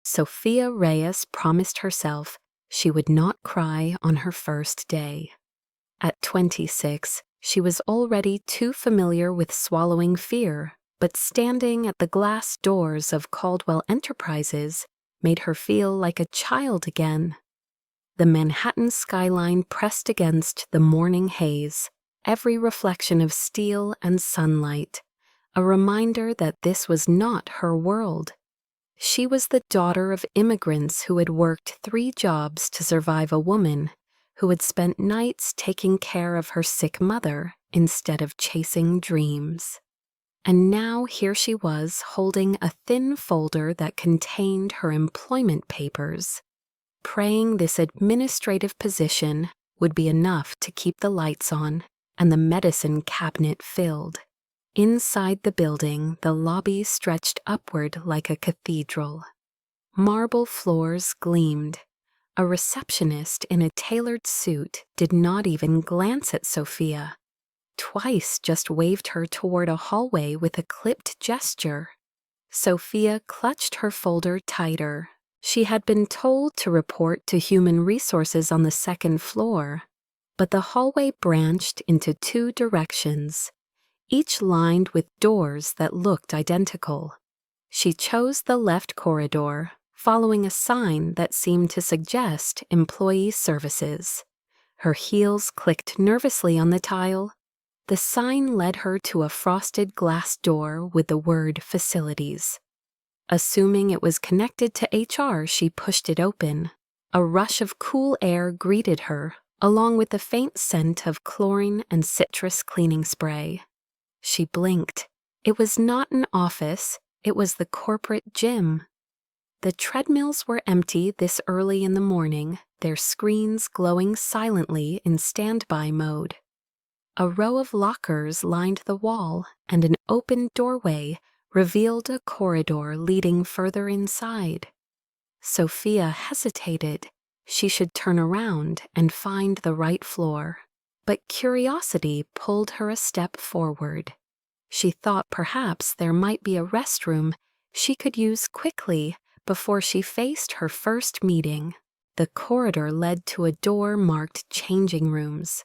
Sophia Reyes promised herself she would not cry on her first day. At 26, she was already too familiar with swallowing fear, but standing at the glass doors of Caldwell Enterprises made her feel like a child again. The Manhattan skyline pressed against the morning haze, every reflection of steel and sunlight, a reminder that this was not her world. She was the daughter of immigrants who had worked 3 jobs to survive, a woman who had spent nights taking care of her sick mother instead of chasing dreams. And now here she was holding a thin folder that contained her employment papers, praying this administrative position would be enough to keep the lights on and the medicine cabinet filled. Inside the building, the lobby stretched upward like a cathedral. Marble floors gleamed. A receptionist in a tailored suit did not even glance at Sophia. Twice just waved her toward a hallway with a clipped gesture. Sophia clutched her folder tighter. She had been told to report to human resources on the 2nd floor, but the hallway branched into 2 directions, each lined with doors that looked identical. She chose the left corridor, following a sign that seemed to suggest employee services. Her heels clicked nervously on the tile. The sign led her to a frosted glass door with the word facilities. Assuming it was connected to HR, she pushed it open. A rush of cool air greeted her, along with the faint scent of chlorine and citrus cleaning spray. She blinked. It was not an office, it was the corporate gym. The treadmills were empty this early in the morning, their screens glowing silently in standby mode. A row of lockers lined the wall, and an open doorway revealed a corridor leading further inside. Sophia hesitated. She should turn around and find the right floor. But curiosity pulled her a step forward. She thought perhaps there might be a restroom she could use quickly before she faced her first meeting. The corridor led to a door marked changing rooms.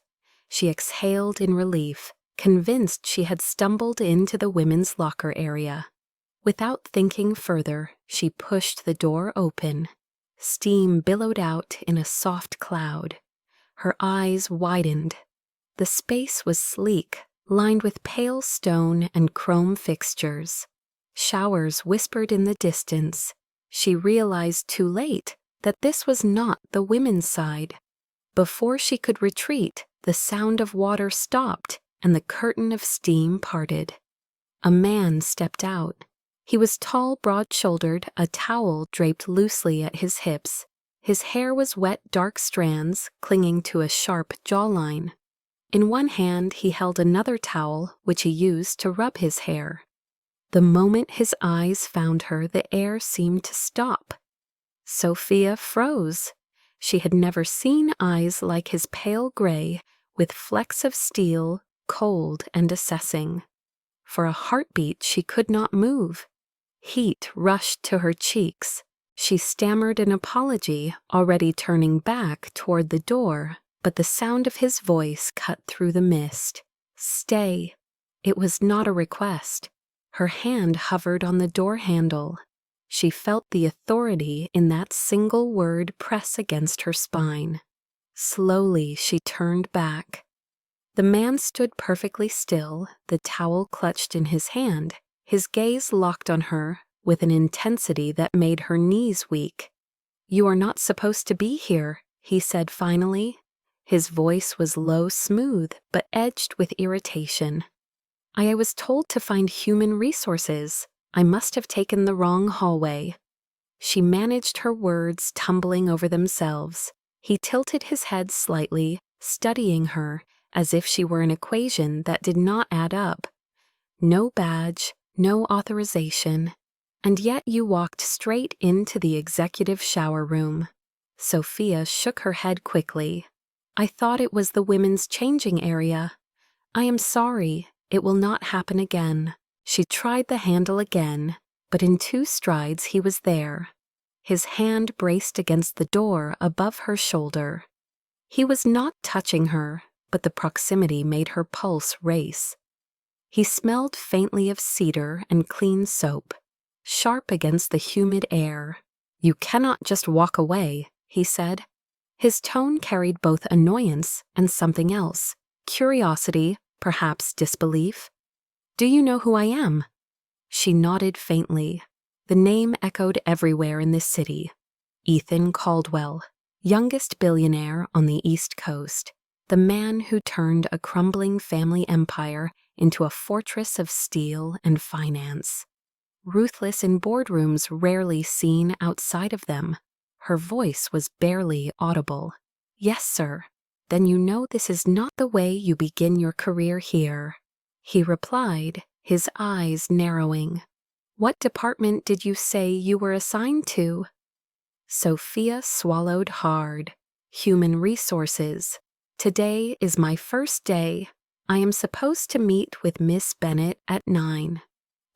She exhaled in relief, convinced she had stumbled into the women's locker area. Without thinking further, she pushed the door open. Steam billowed out in a soft cloud. Her eyes widened. The space was sleek, lined with pale stone and chrome fixtures. Showers whispered in the distance. She realized too late that this was not the women's side. Before she could retreat, the sound of water stopped and the curtain of steam parted. A man stepped out. He was tall, broad-shouldered, a towel draped loosely at his hips. His hair was wet, dark strands clinging to a sharp jawline. In one hand, he held another towel, which he used to rub his hair. The moment his eyes found her, the air seemed to stop. Sophia froze. She had never seen eyes like his pale gray, with flecks of steel, cold and assessing. For a heartbeat, she could not move. Heat rushed to her cheeks. She stammered an apology, already turning back toward the door, but the sound of his voice cut through the mist. "Stay." It was not a request. Her hand hovered on the door handle. She felt the authority in that single word press against her spine. Slowly, she turned back. The man stood perfectly still, the towel clutched in his hand, his gaze locked on her with an intensity that made her knees weak. "You are not supposed to be here," he said finally. His voice was low, smooth, but edged with irritation. "I was told to find human resources. I must have taken the wrong hallway." She managed her words tumbling over themselves. He tilted his head slightly, studying her as if she were an equation that did not add up. "No badge, no authorization, and yet you walked straight into the executive shower room." Sophia shook her head quickly. "I thought it was the women's changing area. I am sorry, it will not happen again." She tried the handle again, but in 2 strides he was there. his hand braced against the door above her shoulder. He was not touching her, but the proximity made her pulse race. He smelled faintly of cedar and clean soap, sharp against the humid air. "You cannot just walk away," he said. His tone carried both annoyance and something else, curiosity, perhaps disbelief. "Do you know who I am?" She nodded faintly. The name echoed everywhere in this city. Ethan Caldwell, youngest billionaire on the East Coast, the man who turned a crumbling family empire into a fortress of steel and finance. Ruthless in boardrooms rarely seen outside of them. Her voice was barely audible. "Yes, sir." "Then you know this is not the way you begin your career here," he replied, his eyes narrowing. "What department did you say you were assigned to?" Sophia swallowed hard. "Human resources. Today is my first day. I am supposed to meet with Miss Bennett at 9.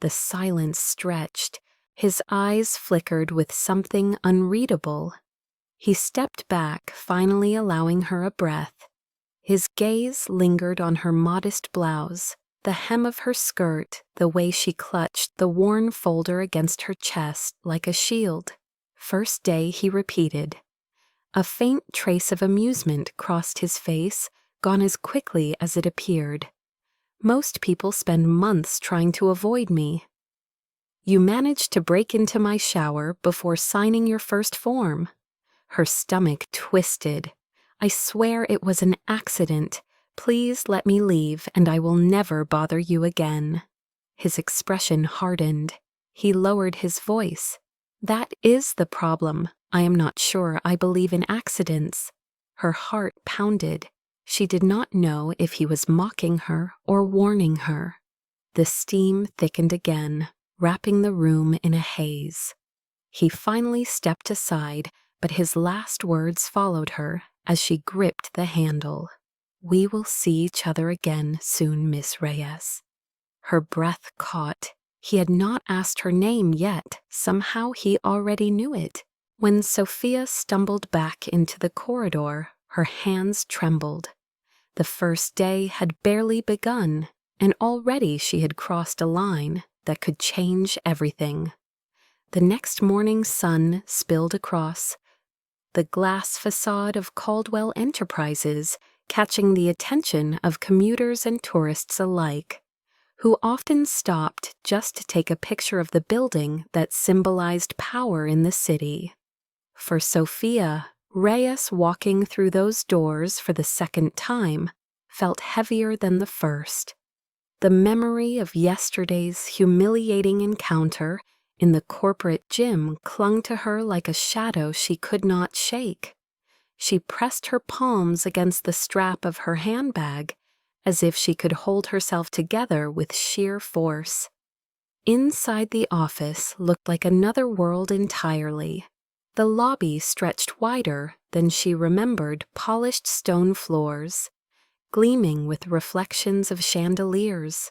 The silence stretched. His eyes flickered with something unreadable. He stepped back, finally allowing her a breath. His gaze lingered on her modest blouse, the hem of her skirt, the way she clutched the worn folder against her chest like a shield. "First day," he repeated. A faint trace of amusement crossed his face, gone as quickly as it appeared. "Most people spend months trying to avoid me." "You managed to break into my shower before signing your first form." Her stomach twisted. "I swear it was an accident. Please let me leave and I will never bother you again." His expression hardened. He lowered his voice. "That is the problem. I am not sure I believe in accidents." Her heart pounded. She did not know if he was mocking her or warning her. The steam thickened again, wrapping the room in a haze. He finally stepped aside, but his last words followed her as she gripped the handle. "We will see each other again soon, Miss Reyes." Her breath caught. He had not asked her name yet. Somehow he already knew it. When Sophia stumbled back into the corridor, her hands trembled. The first day had barely begun, and already she had crossed a line that could change everything. The next morning's sun spilled across the glass facade of Caldwell Enterprises, catching the attention of commuters and tourists alike, who often stopped just to take a picture of the building that symbolized power in the city. For Sophia, Reyes walking through those doors for the second time felt heavier than the first. The memory of yesterday's humiliating encounter in the corporate gym clung to her like a shadow she could not shake. She pressed her palms against the strap of her handbag as if she could hold herself together with sheer force. Inside the office looked like another world entirely. The lobby stretched wider than she remembered, polished stone floors, gleaming with reflections of chandeliers.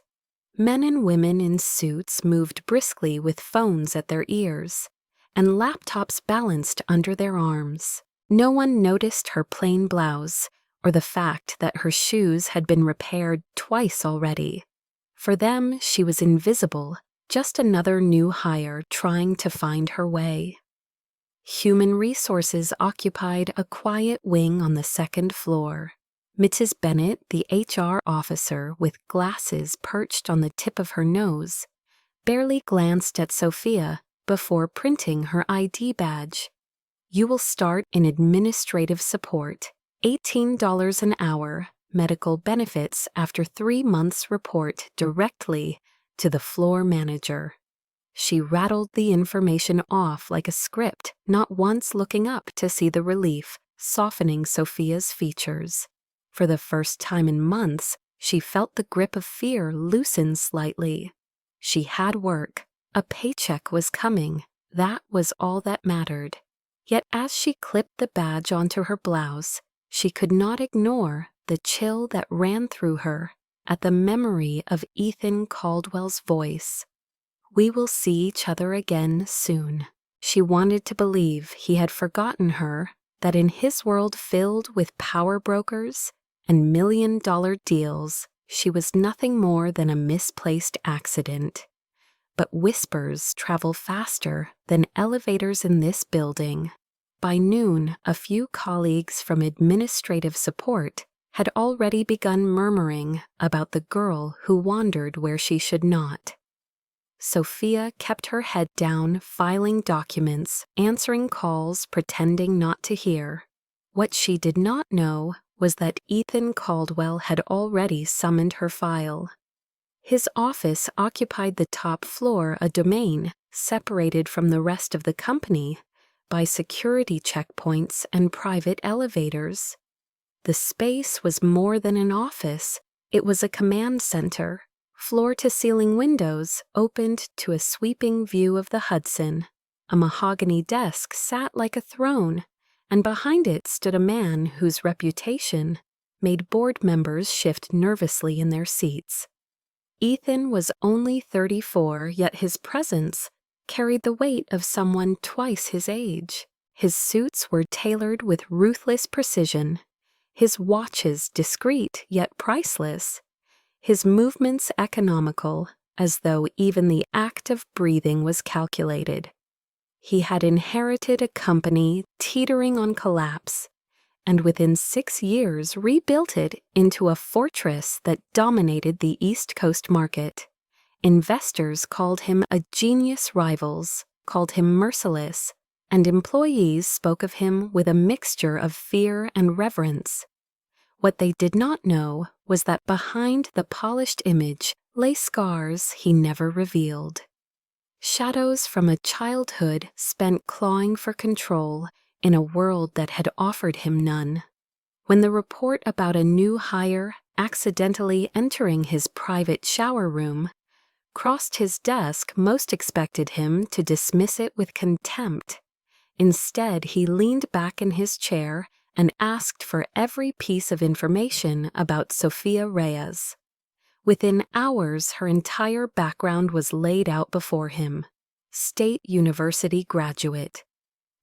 Men and women in suits moved briskly with phones at their ears, and laptops balanced under their arms. No one noticed her plain blouse, or the fact that her shoes had been repaired twice already. For them, she was invisible, just another new hire trying to find her way. Human resources occupied a quiet wing on the second floor. Mrs. Bennett, the HR officer with glasses perched on the tip of her nose, barely glanced at Sophia before printing her ID badge. "You will start in administrative support, $18 an hour, medical benefits after 3 months. Report directly to the floor manager." She rattled the information off like a script, not once looking up to see the relief softening Sophia's features. For the first time in months, she felt the grip of fear loosen slightly. She had work. A paycheck was coming. That was all that mattered. Yet as she clipped the badge onto her blouse, she could not ignore the chill that ran through her at the memory of Ethan Caldwell's voice. "We will see each other again soon." She wanted to believe he had forgotten her, that in his world filled with power brokers and million-dollar deals, she was nothing more than a misplaced accident. But whispers travel faster than elevators in this building. By noon, a few colleagues from administrative support had already begun murmuring about the girl who wandered where she should not. Sophia kept her head down, filing documents, answering calls, pretending not to hear. What she did not know was that Ethan Caldwell had already summoned her file. His office occupied the top floor, a domain separated from the rest of the company by security checkpoints and private elevators. The space was more than an office. It was a command center. Floor-to-ceiling windows opened to a sweeping view of the Hudson. A mahogany desk sat like a throne, and behind it stood a man whose reputation made board members shift nervously in their seats. Ethan was only 34, yet his presence carried the weight of someone twice his age. His suits were tailored with ruthless precision, his watches discreet yet priceless, his movements economical, as though even the act of breathing was calculated. He had inherited a company teetering on collapse, and within 6 years rebuilt it into a fortress that dominated the East Coast market. Investors called him a genius, rivals called him merciless, and employees spoke of him with a mixture of fear and reverence. What they did not know was that behind the polished image lay scars he never revealed. Shadows from a childhood spent clawing for control in a world that had offered him none. When the report about a new hire accidentally entering his private shower room crossed his desk, most expected him to dismiss it with contempt. Instead, he leaned back in his chair and asked for every piece of information about Sophia Reyes. Within hours, her entire background was laid out before him. State University graduate.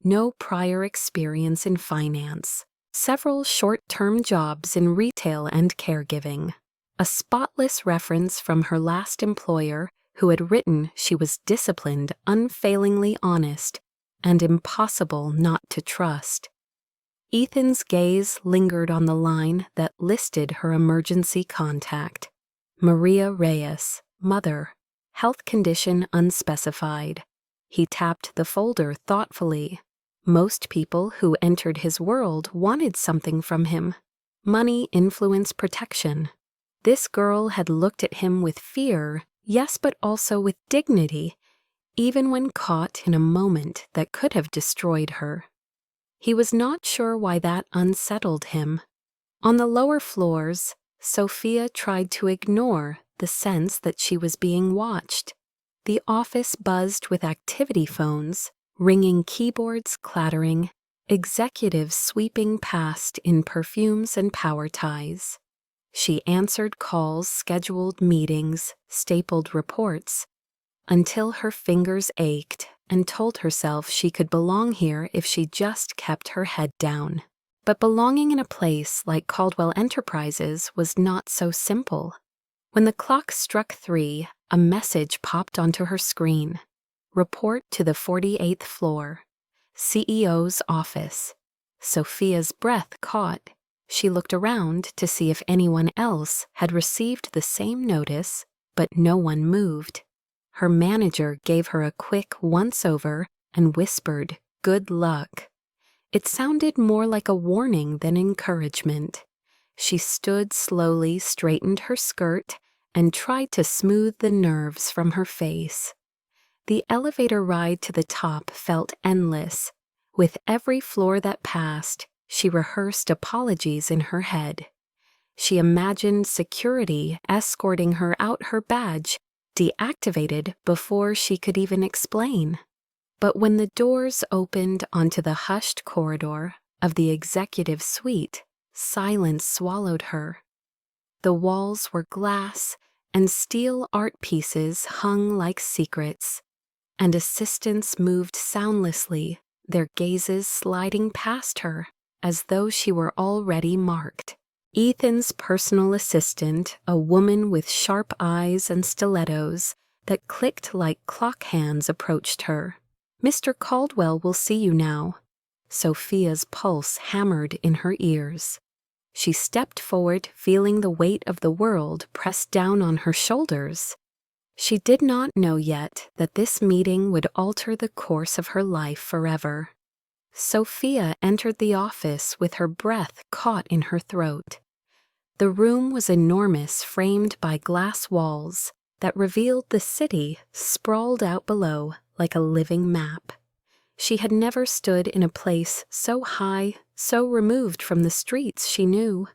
No prior experience in finance. Several short-term jobs in retail and caregiving. A spotless reference from her last employer who had written she was disciplined, unfailingly honest, and impossible not to trust. Ethan's gaze lingered on the line that listed her emergency contact. Maria Reyes, mother, health condition unspecified. He tapped the folder thoughtfully. Most people who entered his world wanted something from him. Money, influence, protection. This girl had looked at him with fear, yes, but also with dignity, even when caught in a moment that could have destroyed her. He was not sure why that unsettled him. On the lower floors, Sophia tried to ignore the sense that she was being watched. The office buzzed with activity phones, ringing keyboards clattering, executives sweeping past in perfumes and power ties. She answered calls, scheduled meetings, stapled reports, until her fingers ached and told herself she could belong here if she just kept her head down. But belonging in a place like Caldwell Enterprises was not so simple. When the clock struck 3, a message popped onto her screen. Report to the 48th floor. CEO's office. Sophia's breath caught. She looked around to see if anyone else had received the same notice, but no one moved. Her manager gave her a quick once-over and whispered, "Good luck." It sounded more like a warning than encouragement. She stood slowly, straightened her skirt, and tried to smooth the nerves from her face. The elevator ride to the top felt endless. With every floor that passed, she rehearsed apologies in her head. She imagined security escorting her out, her badge deactivated before she could even explain. But when the doors opened onto the hushed corridor of the executive suite, silence swallowed her. The walls were glass, and steel art pieces hung like secrets. and assistants moved soundlessly, their gazes sliding past her, as though she were already marked. Ethan's personal assistant, a woman with sharp eyes and stilettos that clicked like clock hands, approached her. "Mr. Caldwell will see you now." Sophia's pulse hammered in her ears. She stepped forward, feeling the weight of the world pressed down on her shoulders. She did not know yet that this meeting would alter the course of her life forever. Sophia entered the office with her breath caught in her throat. The room was enormous, framed by glass walls that revealed the city sprawled out below like a living map. She had never stood in a place so high, so removed from the streets she knew.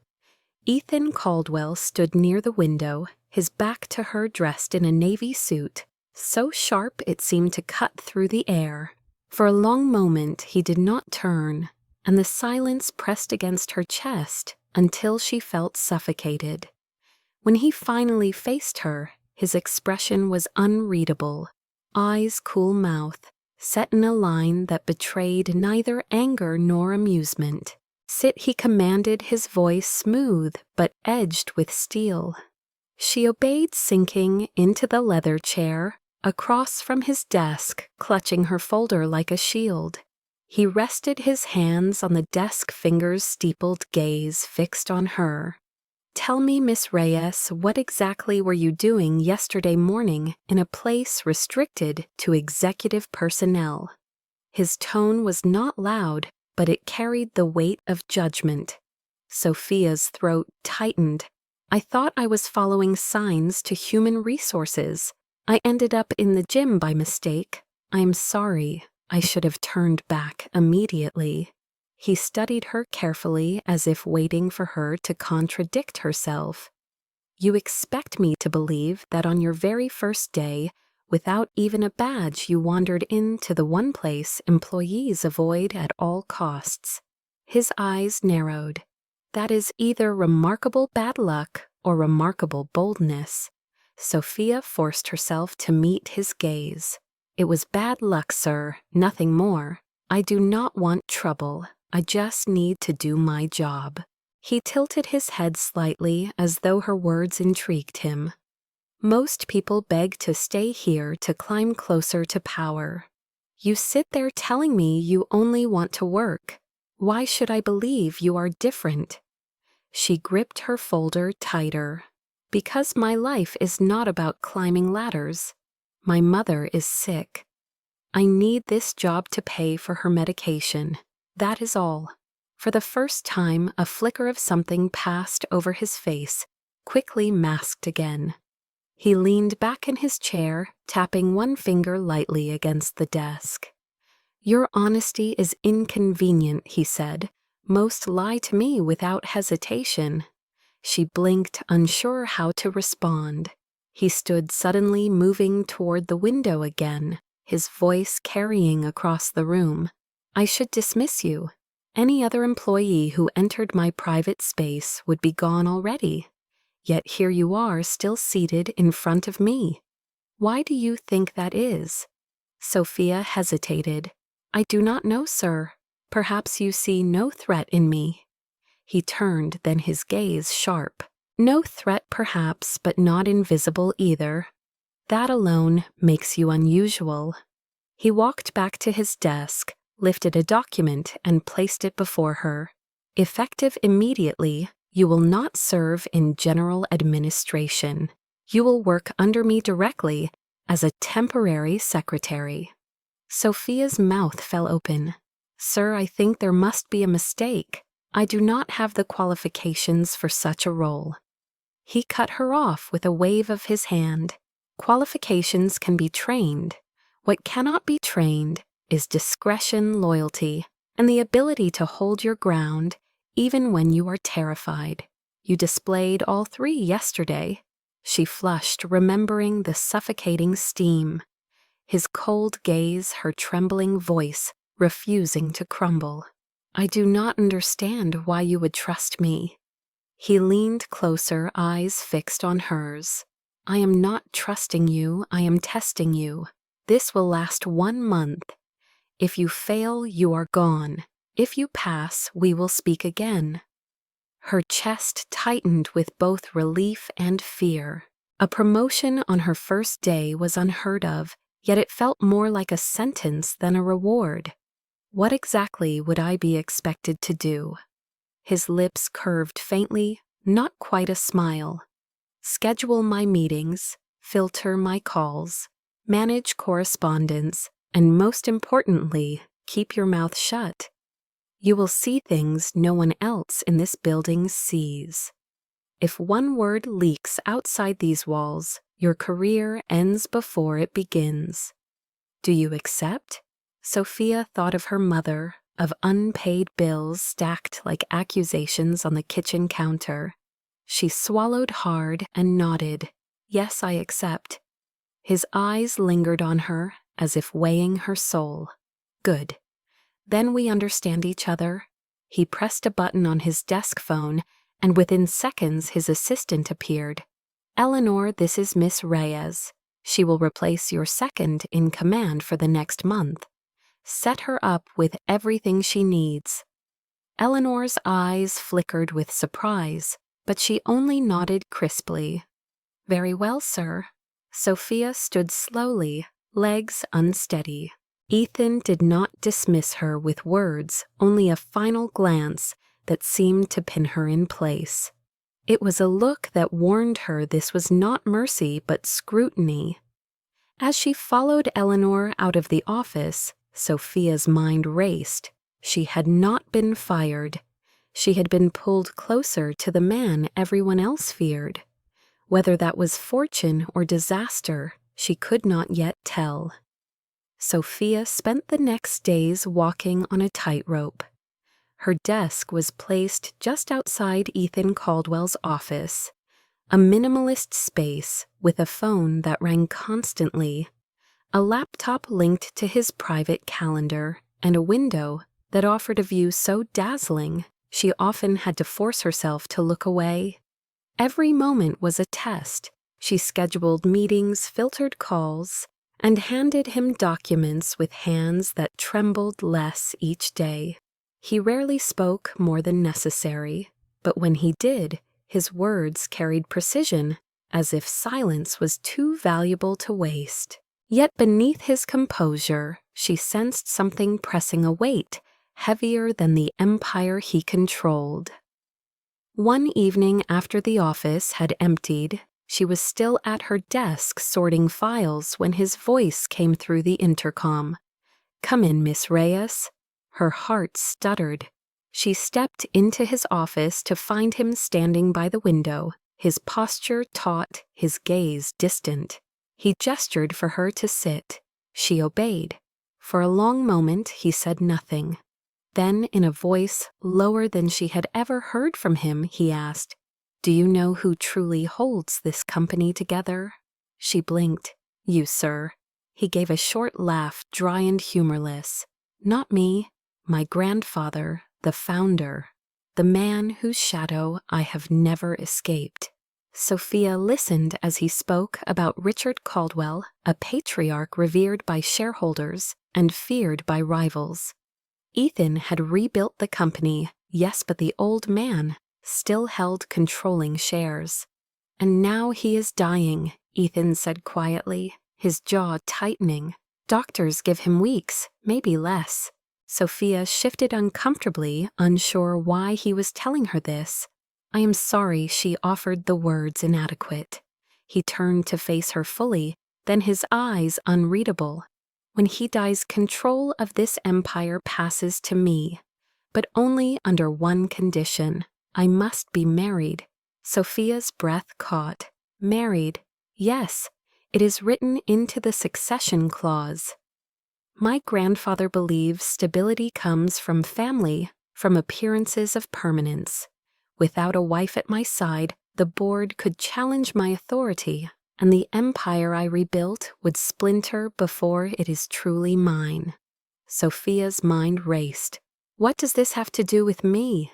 Ethan Caldwell stood near the window, his back to her, dressed in a navy suit, so sharp it seemed to cut through the air. For a long moment he did not turn, and the silence pressed against her chest until she felt suffocated. When he finally faced her, his expression was unreadable, eyes cool, mouth set in a line that betrayed neither anger nor amusement. "Sit," he commanded, his voice smooth but edged with steel. She obeyed, sinking into the leather chair across from his desk, clutching her folder like a shield. He rested his hands on the desk, fingers steepled, gaze fixed on her. "Tell me, Miss Reyes, what exactly were you doing yesterday morning in a place restricted to executive personnel?" His tone was not loud, but it carried the weight of judgment. Sophia's throat tightened. "I thought I was following signs to human resources. I ended up in the gym by mistake. I am sorry. I should have turned back immediately." He studied her carefully, as if waiting for her to contradict herself. "You expect me to believe that on your very first day, without even a badge, you wandered into the one place employees avoid at all costs?" His eyes narrowed. "That is either remarkable bad luck or remarkable boldness." Sophia forced herself to meet his gaze. "It was bad luck, sir, nothing more. I do not want trouble. I just need to do my job." He tilted his head slightly, as though her words intrigued him. "Most people beg to stay here to climb closer to power. You sit there telling me you only want to work. Why should I believe you are different?" She gripped her folder tighter. "Because my life is not about climbing ladders. My mother is sick. I need this job to pay for her medication. That is all." For the first time, a flicker of something passed over his face, quickly masked again. He leaned back in his chair, tapping one finger lightly against the desk. "Your honesty is inconvenient," he said. "Most lie to me without hesitation." She blinked, unsure how to respond. He stood suddenly, moving toward the window again, his voice carrying across the room. "I should dismiss you. Any other employee who entered my private space would be gone already. Yet here you are, still seated in front of me. Why do you think that is?" Sophia hesitated. "I do not know, sir. Perhaps you see no threat in me." He turned, then his gaze sharp. "No threat, perhaps, but not invisible either. That alone makes you unusual." He walked back to his desk, lifted a document, and placed it before her. "Effective immediately, you will not serve in general administration. You will work under me directly as a temporary secretary." Sophia's mouth fell open. "Sir, I think there must be a mistake. I do not have the qualifications for such a role." He cut her off with a wave of his hand. "Qualifications can be trained. What cannot be trained is discretion, loyalty, and the ability to hold your ground even when you are terrified. You displayed all three yesterday." She flushed, remembering the suffocating steam. His cold gaze, her trembling voice, refusing to crumble. "I do not understand why you would trust me." He leaned closer, eyes fixed on hers. "I am not trusting you, I am testing you. This will last 1 month. If you fail, you are gone. If you pass, we will speak again." Her chest tightened with both relief and fear. A promotion on her first day was unheard of, yet it felt more like a sentence than a reward. What exactly would I be expected to do? His lips curved faintly, not quite a smile. Schedule my meetings, filter my calls, manage correspondence, and most importantly, keep your mouth shut. You will see things no one else in this building sees. If one word leaks outside these walls, your career ends before it begins. Do you accept? Sophia thought of her mother, of unpaid bills stacked like accusations on the kitchen counter. She swallowed hard and nodded. Yes, I accept. His eyes lingered on her, as if weighing her soul. Good. Then we understand each other. He pressed a button on his desk phone, and within seconds his assistant appeared. "Eleanor, this is Miss Reyes. She will replace your second in command for the next month. Set her up with everything she needs." Eleanor's eyes flickered with surprise, but she only nodded crisply. "Very well, sir." Sophia stood slowly, legs unsteady. Ethan did not dismiss her with words, only a final glance that seemed to pin her in place. It was a look that warned her this was not mercy but scrutiny. As she followed Eleanor out of the office, Sophia's mind raced. She had not been fired. She had been pulled closer to the man everyone else feared. Whether that was fortune or disaster, she could not yet tell. Sophia spent the next days walking on a tightrope. Her desk was placed just outside Ethan Caldwell's office, a minimalist space with a phone that rang constantly, a laptop linked to his private calendar, and a window that offered a view so dazzling she often had to force herself to look away. Every moment was a test. She scheduled meetings, filtered calls, and handed him documents with hands that trembled less each day. He rarely spoke more than necessary, but when he did, his words carried precision, as if silence was too valuable to waste. Yet beneath his composure, she sensed something pressing a weight, heavier than the empire he controlled. One evening after the office had emptied, she was still at her desk sorting files when his voice came through the intercom. "Come in, Miss Reyes." Her heart stuttered. She stepped into his office to find him standing by the window, his posture taut, his gaze distant. He gestured for her to sit. She obeyed. For a long moment he said nothing. Then, in a voice lower than she had ever heard from him, he asked, "Do you know who truly holds this company together?" She blinked. "You, sir." He gave a short laugh, dry and humorless. "Not me. My grandfather, the founder. The man whose shadow I have never escaped." Sophia listened as he spoke about Richard Caldwell, a patriarch revered by shareholders and feared by rivals. Ethan had rebuilt the company, yes, but the old man still held controlling shares. "And now he is dying," Ethan said quietly, his jaw tightening. "Doctors give him weeks, maybe less." Sophia shifted uncomfortably, unsure why he was telling her this. "I am sorry," she offered, the words inadequate. He turned to face her fully, then his eyes unreadable. "When he dies, control of this empire passes to me, but only under one condition. I must be married." Sophia's breath caught. "Married? Yes, it is written into the succession clause. My grandfather believes stability comes from family, from appearances of permanence. Without a wife at my side, the board could challenge my authority, and the empire I rebuilt would splinter before it is truly mine." Sophia's mind raced. "What does this have to do with me?"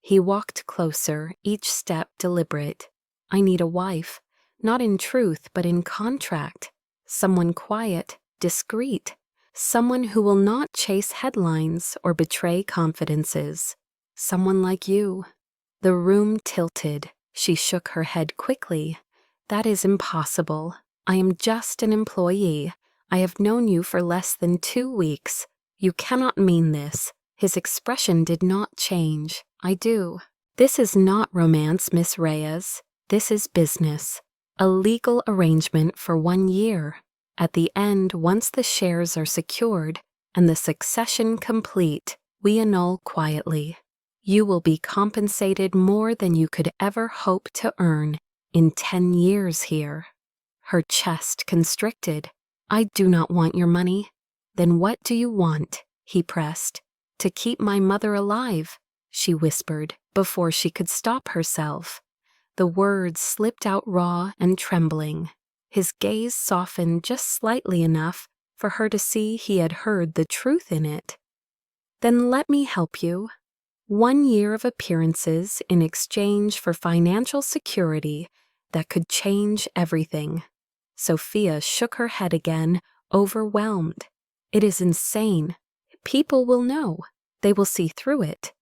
He walked closer, each step deliberate. "I need a wife, not in truth but in contract. Someone quiet, discreet, someone who will not chase headlines or betray confidences. Someone like you. The room tilted. She shook her head quickly. That is impossible. I am just an employee. I have known you for less than 2 weeks. You cannot mean this. His expression did not change. I do. This is not romance, Miss Reyes. This is business. A legal arrangement for 1 year. At the end, once the shares are secured and the succession complete, we annul quietly. You will be compensated more than you could ever hope to earn in 10 years here. Her chest constricted. I do not want your money. Then what do you want? He pressed. To keep my mother alive, she whispered before she could stop herself. The words slipped out raw and trembling. His gaze softened just slightly enough for her to see he had heard the truth in it. Then let me help you. 1 year of appearances in exchange for financial security that could change everything. Sophia shook her head again, overwhelmed. It is insane. People will know. They will see through it.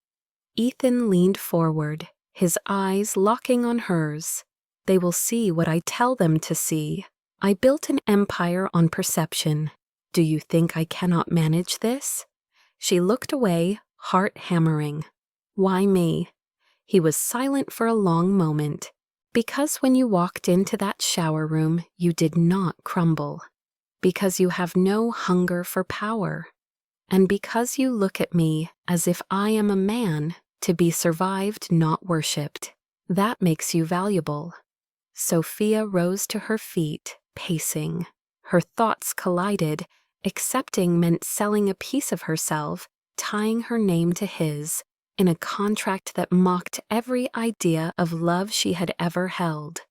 Ethan leaned forward, his eyes locking on hers. They will see what I tell them to see. I built an empire on perception. Do you think I cannot manage this? She looked away, heart hammering. Why me? He was silent for a long moment. Because when you walked into that shower room, you did not crumble. Because you have no hunger for power. And because you look at me as if I am a man to be survived, not worshipped. That makes you valuable. Sophia rose to her feet, pacing. Her thoughts collided. Accepting meant selling a piece of herself, tying her name to his, in a contract that mocked every idea of love she had ever held.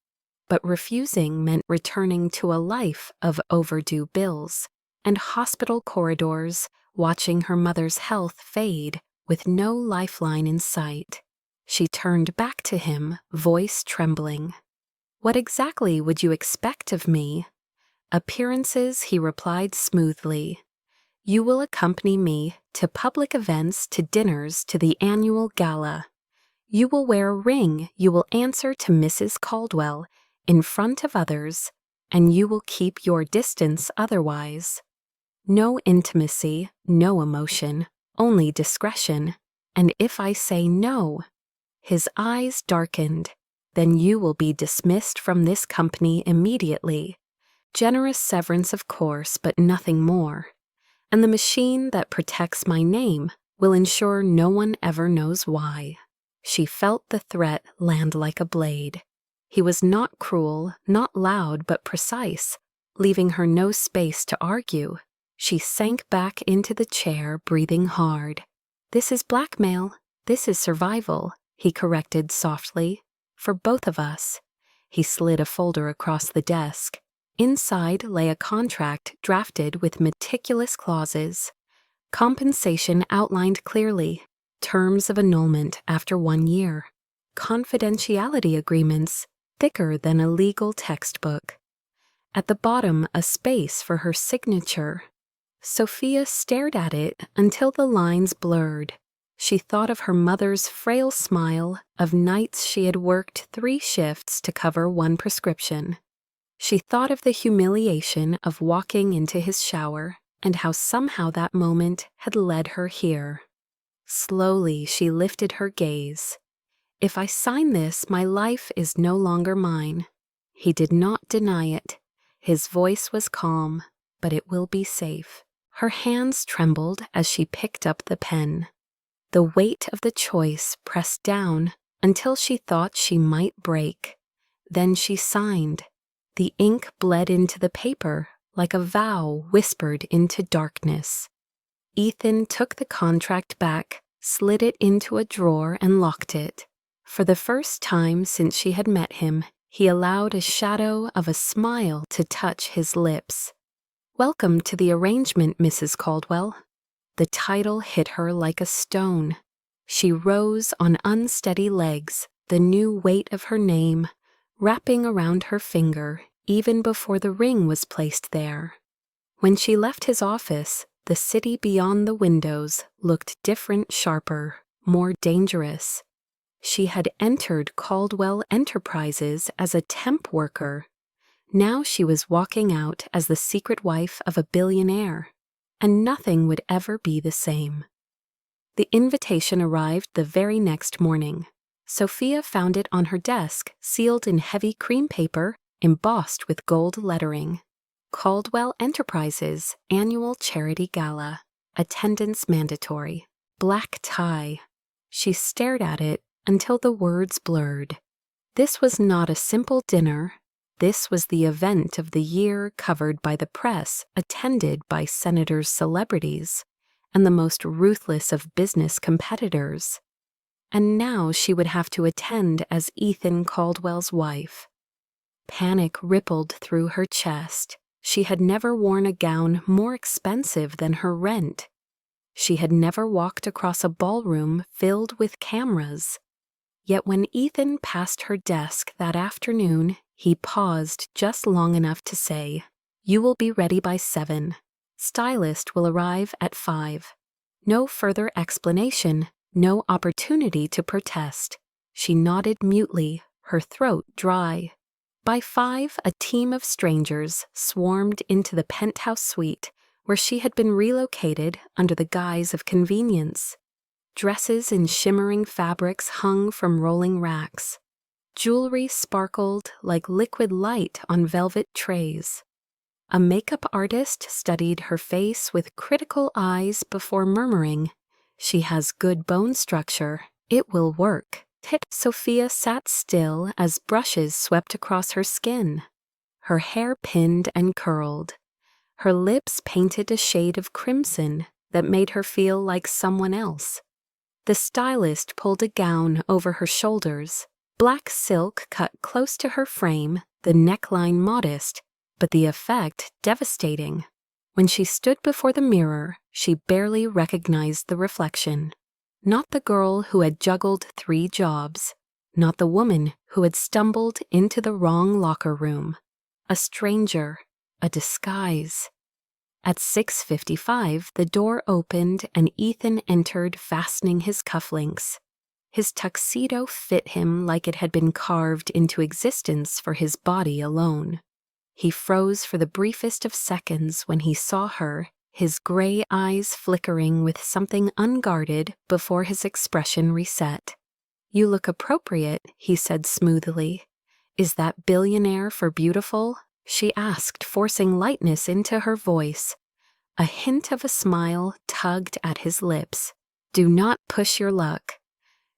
But refusing meant returning to a life of overdue bills and hospital corridors, watching her mother's health fade with no lifeline in sight. She turned back to him, voice trembling. What exactly would you expect of me? Appearances, he replied smoothly. You will accompany me to public events, to dinners, to the annual gala. You will wear a ring, you will answer to Mrs. Caldwell in front of others, and you will keep your distance otherwise. No intimacy, no emotion, only discretion. And if I say no, his eyes darkened, then you will be dismissed from this company immediately. Generous severance, of course, but nothing more. And the machine that protects my name will ensure no one ever knows why. She felt the threat land like a blade. He was not cruel, not loud, but precise, leaving her no space to argue. She sank back into the chair, breathing hard. This is blackmail. This is survival, he corrected softly. For both of us. He slid a folder across the desk. Inside lay a contract drafted with meticulous clauses. Compensation outlined clearly. Terms of annulment after 1 year. Confidentiality agreements, thicker than a legal textbook. At the bottom, a space for her signature. Sophia stared at it until the lines blurred. She thought of her mother's frail smile, of nights she had worked 3 shifts to cover 1 prescription. She thought of the humiliation of walking into his shower and how somehow that moment had led her here. Slowly she lifted her gaze. If I sign this, my life is no longer mine. He did not deny it. His voice was calm, but it will be safe. Her hands trembled as she picked up the pen. The weight of the choice pressed down until she thought she might break. Then she signed. The ink bled into the paper like a vow whispered into darkness. Ethan took the contract back, slid it into a drawer and locked it. For the first time since she had met him, he allowed a shadow of a smile to touch his lips. Welcome to the arrangement, Mrs. Caldwell. The title hit her like a stone. She rose on unsteady legs, the new weight of her name wrapping around her finger even before the ring was placed there. When she left his office, the city beyond the windows looked different, sharper, more dangerous. She had entered Caldwell Enterprises as a temp worker. Now she was walking out as the secret wife of a billionaire, and nothing would ever be the same. The invitation arrived the very next morning. Sophia found it on her desk, sealed in heavy cream paper, embossed with gold lettering. Caldwell Enterprises Annual Charity Gala. Attendance mandatory. Black tie. She stared at it until the words blurred. This was not a simple dinner. This was the event of the year, covered by the press, attended by senators, celebrities, and the most ruthless of business competitors. And now she would have to attend as Ethan Caldwell's wife. Panic rippled through her chest. She had never worn a gown more expensive than her rent. She had never walked across a ballroom filled with cameras. Yet when Ethan passed her desk that afternoon, he paused just long enough to say, "You will be ready by 7. Stylist will arrive at 5. No further explanation, no opportunity to protest. She nodded mutely, her throat dry. By 5, a team of strangers swarmed into the penthouse suite where she had been relocated under the guise of convenience. Dresses in shimmering fabrics hung from rolling racks. Jewelry sparkled like liquid light on velvet trays. A makeup artist studied her face with critical eyes before murmuring, "She has good bone structure. It will work." Sophia sat still as brushes swept across her skin. Her hair pinned and curled. Her lips painted a shade of crimson that made her feel like someone else. The stylist pulled a gown over her shoulders. Black silk cut close to her frame, the neckline modest, but the effect devastating. When she stood before the mirror, she barely recognized the reflection. Not the girl who had juggled 3 jobs, not the woman who had stumbled into the wrong locker room. A stranger, a disguise. At 6:55, the door opened and Ethan entered, fastening his cufflinks. His tuxedo fit him like it had been carved into existence for his body alone. He froze for the briefest of seconds when he saw her, his gray eyes flickering with something unguarded before his expression reset. "You look appropriate," he said smoothly. "Is that billionaire for beautiful?" she asked, forcing lightness into her voice. A hint of a smile tugged at his lips. "Do not push your luck."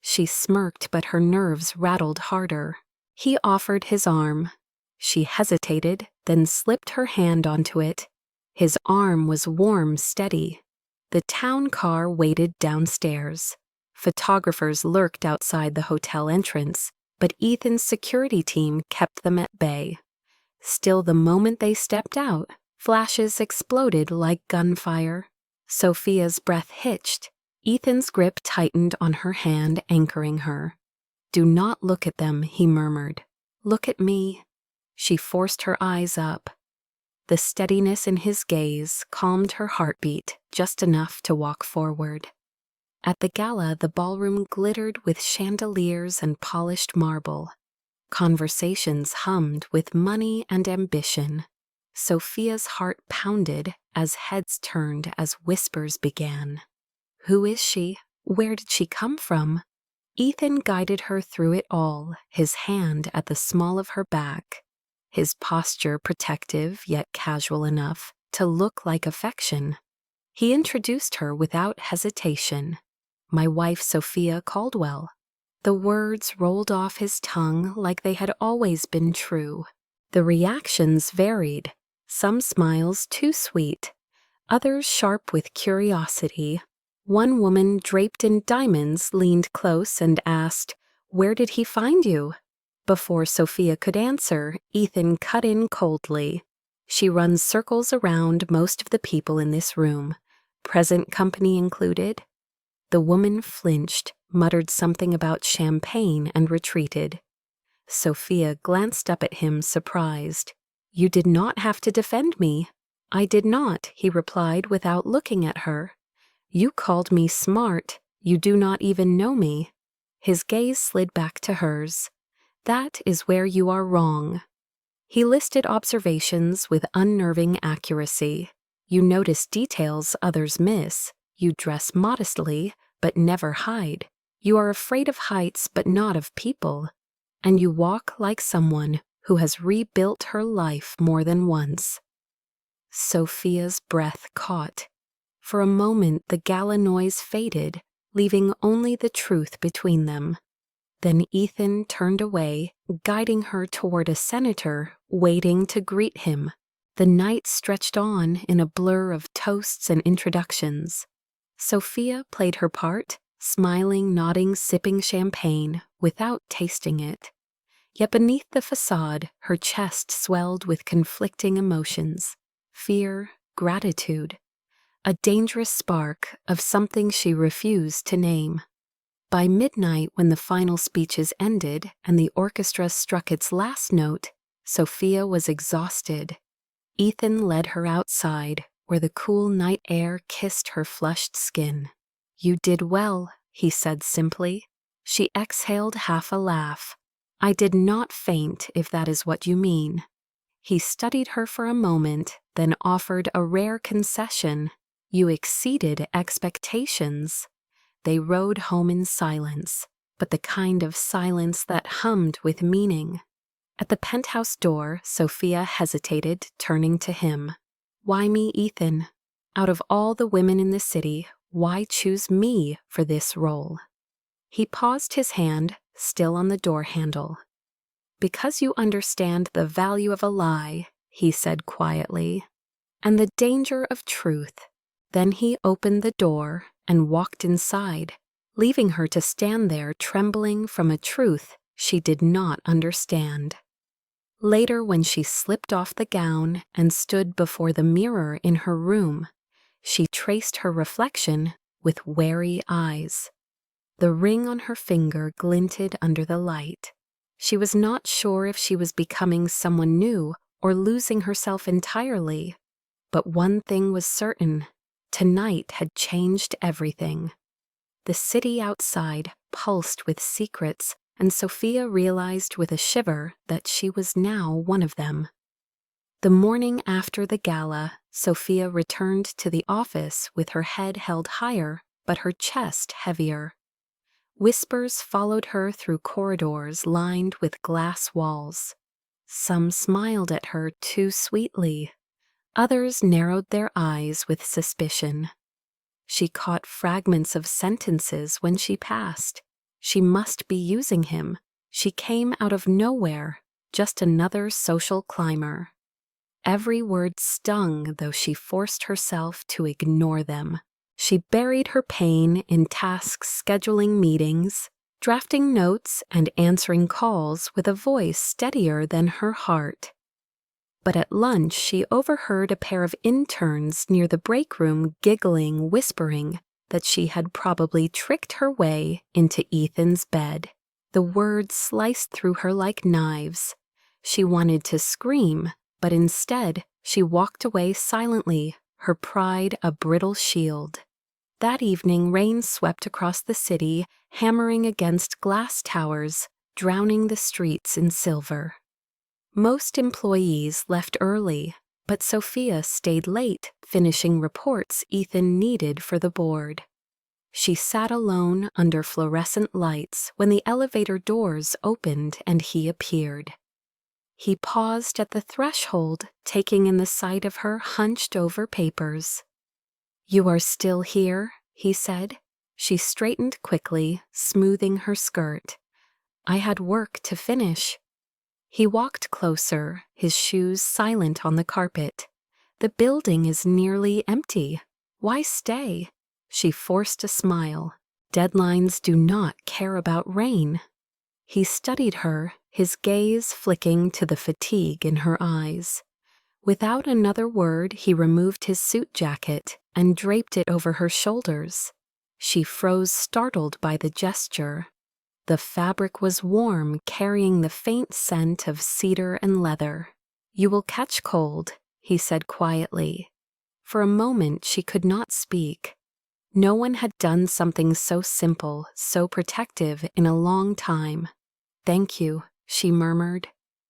She smirked, but her nerves rattled harder. He offered his arm. She hesitated, then slipped her hand onto it. His arm was warm, steady. The town car waited downstairs. Photographers lurked outside the hotel entrance, but Ethan's security team kept them at bay. Still, the moment they stepped out, flashes exploded like gunfire. Sophia's breath hitched. Ethan's grip tightened on her hand, anchoring her. "Do not look at them," he murmured. "Look at me." She forced her eyes up. The steadiness in his gaze calmed her heartbeat just enough to walk forward. At the gala, the ballroom glittered with chandeliers and polished marble. Conversations hummed with money and ambition. Sophia's heart pounded as heads turned, as whispers began. Who is she? Where did she come from? Ethan guided her through it all, his hand at the small of her back, his posture protective yet casual enough to look like affection. He introduced her without hesitation. "My wife, Sophia Caldwell." The words rolled off his tongue like they had always been true. The reactions varied, some smiles too sweet, others sharp with curiosity. One woman draped in diamonds leaned close and asked, "Where did he find you?" Before Sophia could answer, Ethan cut in coldly. "She runs circles around most of the people in this room, present company included." The woman flinched, muttered something about champagne, and retreated. Sophia glanced up at him, surprised. "You did not have to defend me." "I did not," he replied without looking at her. "You called me smart. You do not even know me." His gaze slid back to hers. "That is where you are wrong." He listed observations with unnerving accuracy. "You notice details others miss. You dress modestly, but never hide. You are afraid of heights, but not of people. And you walk like someone who has rebuilt her life more than once." Sophia's breath caught. For a moment the gala noise faded, leaving only the truth between them. Then Ethan turned away, guiding her toward a senator waiting to greet him. The night stretched on in a blur of toasts and introductions. Sophia played her part, smiling, nodding, sipping champagne without tasting it. Yet beneath the facade, her chest swelled with conflicting emotions: fear, gratitude, a dangerous spark of something she refused to name. By midnight, when the final speeches ended and the orchestra struck its last note, Sophia was exhausted. Ethan led her outside, where the cool night air kissed her flushed skin. "You did well," he said simply. She exhaled half a laugh. "I did not faint, if that is what you mean." He studied her for a moment, then offered a rare concession. "You exceeded expectations." They rode home in silence, but the kind of silence that hummed with meaning. At the penthouse door, Sophia hesitated, turning to him. "Why me, Ethan? Out of all the women in the city, why choose me for this role?" He paused, his hand still on the door handle. "Because you understand the value of a lie," he said quietly, "and the danger of truth." Then he opened the door and walked inside, leaving her to stand there trembling from a truth she did not understand. Later, when she slipped off the gown and stood before the mirror in her room, she traced her reflection with wary eyes. The ring on her finger glinted under the light. She was not sure if she was becoming someone new or losing herself entirely. But one thing was certain: tonight had changed everything. The city outside pulsed with secrets, and Sophia realized with a shiver that she was now one of them. The morning after the gala, Sophia returned to the office with her head held higher, but her chest heavier. Whispers followed her through corridors lined with glass walls. Some smiled at her too sweetly. Others narrowed their eyes with suspicion. She caught fragments of sentences when she passed. She must be using him. She came out of nowhere, just another social climber. Every word stung, though she forced herself to ignore them. She buried her pain in tasks, scheduling meetings, drafting notes, and answering calls with a voice steadier than her heart. But at lunch, she overheard a pair of interns near the break room giggling, whispering that she had probably tricked her way into Ethan's bed. The words sliced through her like knives. She wanted to scream, but instead, she walked away silently, her pride a brittle shield. That evening, rain swept across the city, hammering against glass towers, drowning the streets in silver. Most employees left early, but Sophia stayed late, finishing reports Ethan needed for the board. She sat alone under fluorescent lights when the elevator doors opened and he appeared. He paused at the threshold, taking in the sight of her hunched over papers. "You are still here?" he said. She straightened quickly, smoothing her skirt. "I had work to finish." He walked closer, his shoes silent on the carpet. "The building is nearly empty. Why stay?" She forced a smile. "Deadlines do not care about rain." He studied her, his gaze flicking to the fatigue in her eyes. Without another word, he removed his suit jacket and draped it over her shoulders. She froze, startled by the gesture. The fabric was warm, carrying the faint scent of cedar and leather. "You will catch cold," he said quietly. For a moment she could not speak. No one had done something so simple, so protective in a long time. "Thank you," she murmured.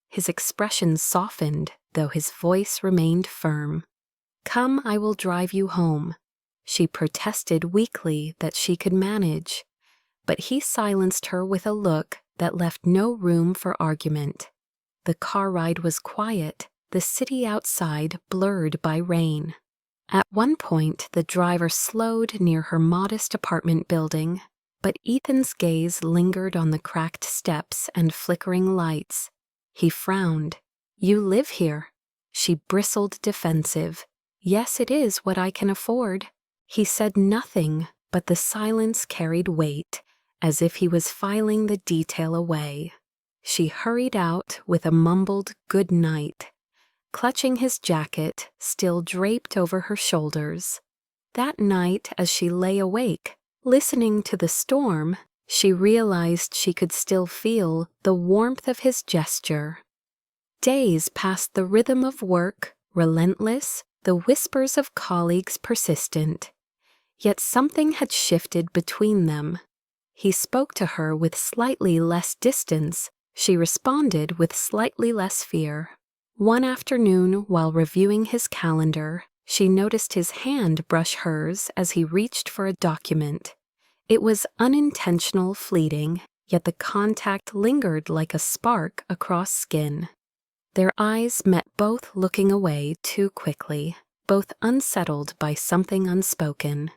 His expression softened, though his voice remained firm. "Come, I will drive you home." She protested weakly that she could manage, but he silenced her with a look that left no room for argument. The car ride was quiet, the city outside blurred by rain. At one point, the driver slowed near her modest apartment building, but Ethan's gaze lingered on the cracked steps and flickering lights. He frowned. "You live here." She bristled defensive. "Yes, it is what I can afford." He said nothing, but the silence carried weight, as if he was filing the detail away. She hurried out with a mumbled good night, clutching his jacket still draped over her shoulders. That night, as she lay awake, listening to the storm, she realized she could still feel the warmth of his gesture. Days passed, the rhythm of work relentless, the whispers of colleagues persistent. Yet something had shifted between them. He spoke to her with slightly less distance. She responded with slightly less fear. One afternoon, while reviewing his calendar, she noticed his hand brush hers as he reached for a document. It was unintentional, fleeting, yet the contact lingered like a spark across skin. Their eyes met, both looking away too quickly, both unsettled by something unspoken.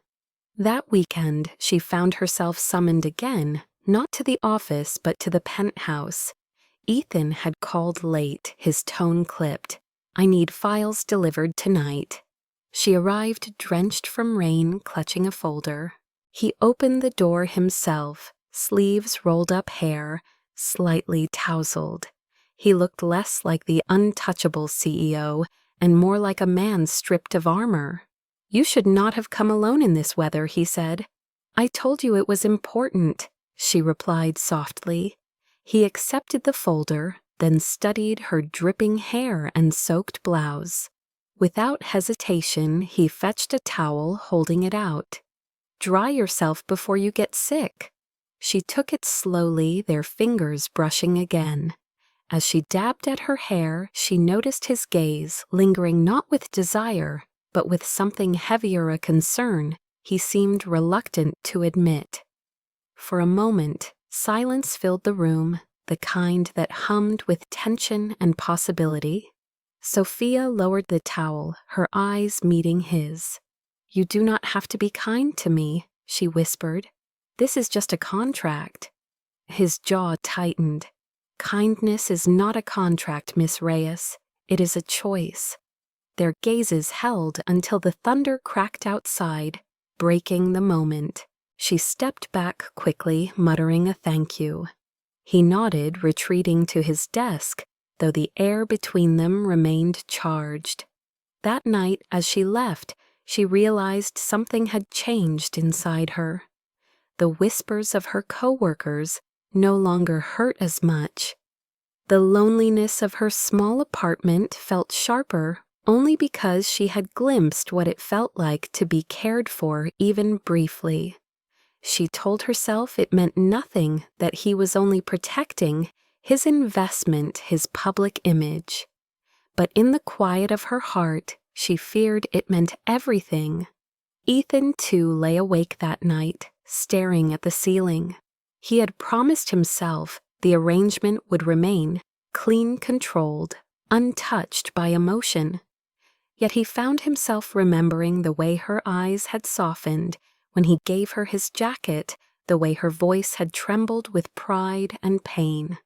That weekend, she found herself summoned again, not to the office but to the penthouse. Ethan had called late, his tone clipped. "I need files delivered tonight." She arrived drenched from rain, clutching a folder. He opened the door himself, sleeves rolled up, hair slightly tousled. He looked less like the untouchable CEO and more like a man stripped of armor. "You should not have come alone in this weather," he said. "I told you it was important," she replied softly. He accepted the folder, then studied her dripping hair and soaked blouse. Without hesitation, he fetched a towel, holding it out. "Dry yourself before you get sick." She took it slowly, their fingers brushing again. As she dabbed at her hair, she noticed his gaze, lingering not with desire, but with something heavier, a concern he seemed reluctant to admit. For a moment, silence filled the room, the kind that hummed with tension and possibility. Sophia lowered the towel, her eyes meeting his. "You do not have to be kind to me," she whispered. "This is just a contract." His jaw tightened. "Kindness is not a contract, Miss Reyes. It is a choice." Their gazes held until the thunder cracked outside, breaking the moment. She stepped back quickly, muttering a thank you. He nodded, retreating to his desk, though the air between them remained charged. That night, as she left, she realized something had changed inside her. The whispers of her coworkers no longer hurt as much. The loneliness of her small apartment felt sharper only because she had glimpsed what it felt like to be cared for, even briefly. She told herself it meant nothing, that he was only protecting his investment, his public image. But in the quiet of her heart, she feared it meant everything. Ethan, too, lay awake that night, staring at the ceiling. He had promised himself the arrangement would remain clean, controlled, untouched by emotion. Yet he found himself remembering the way her eyes had softened when he gave her his jacket, the way her voice had trembled with pride and pain.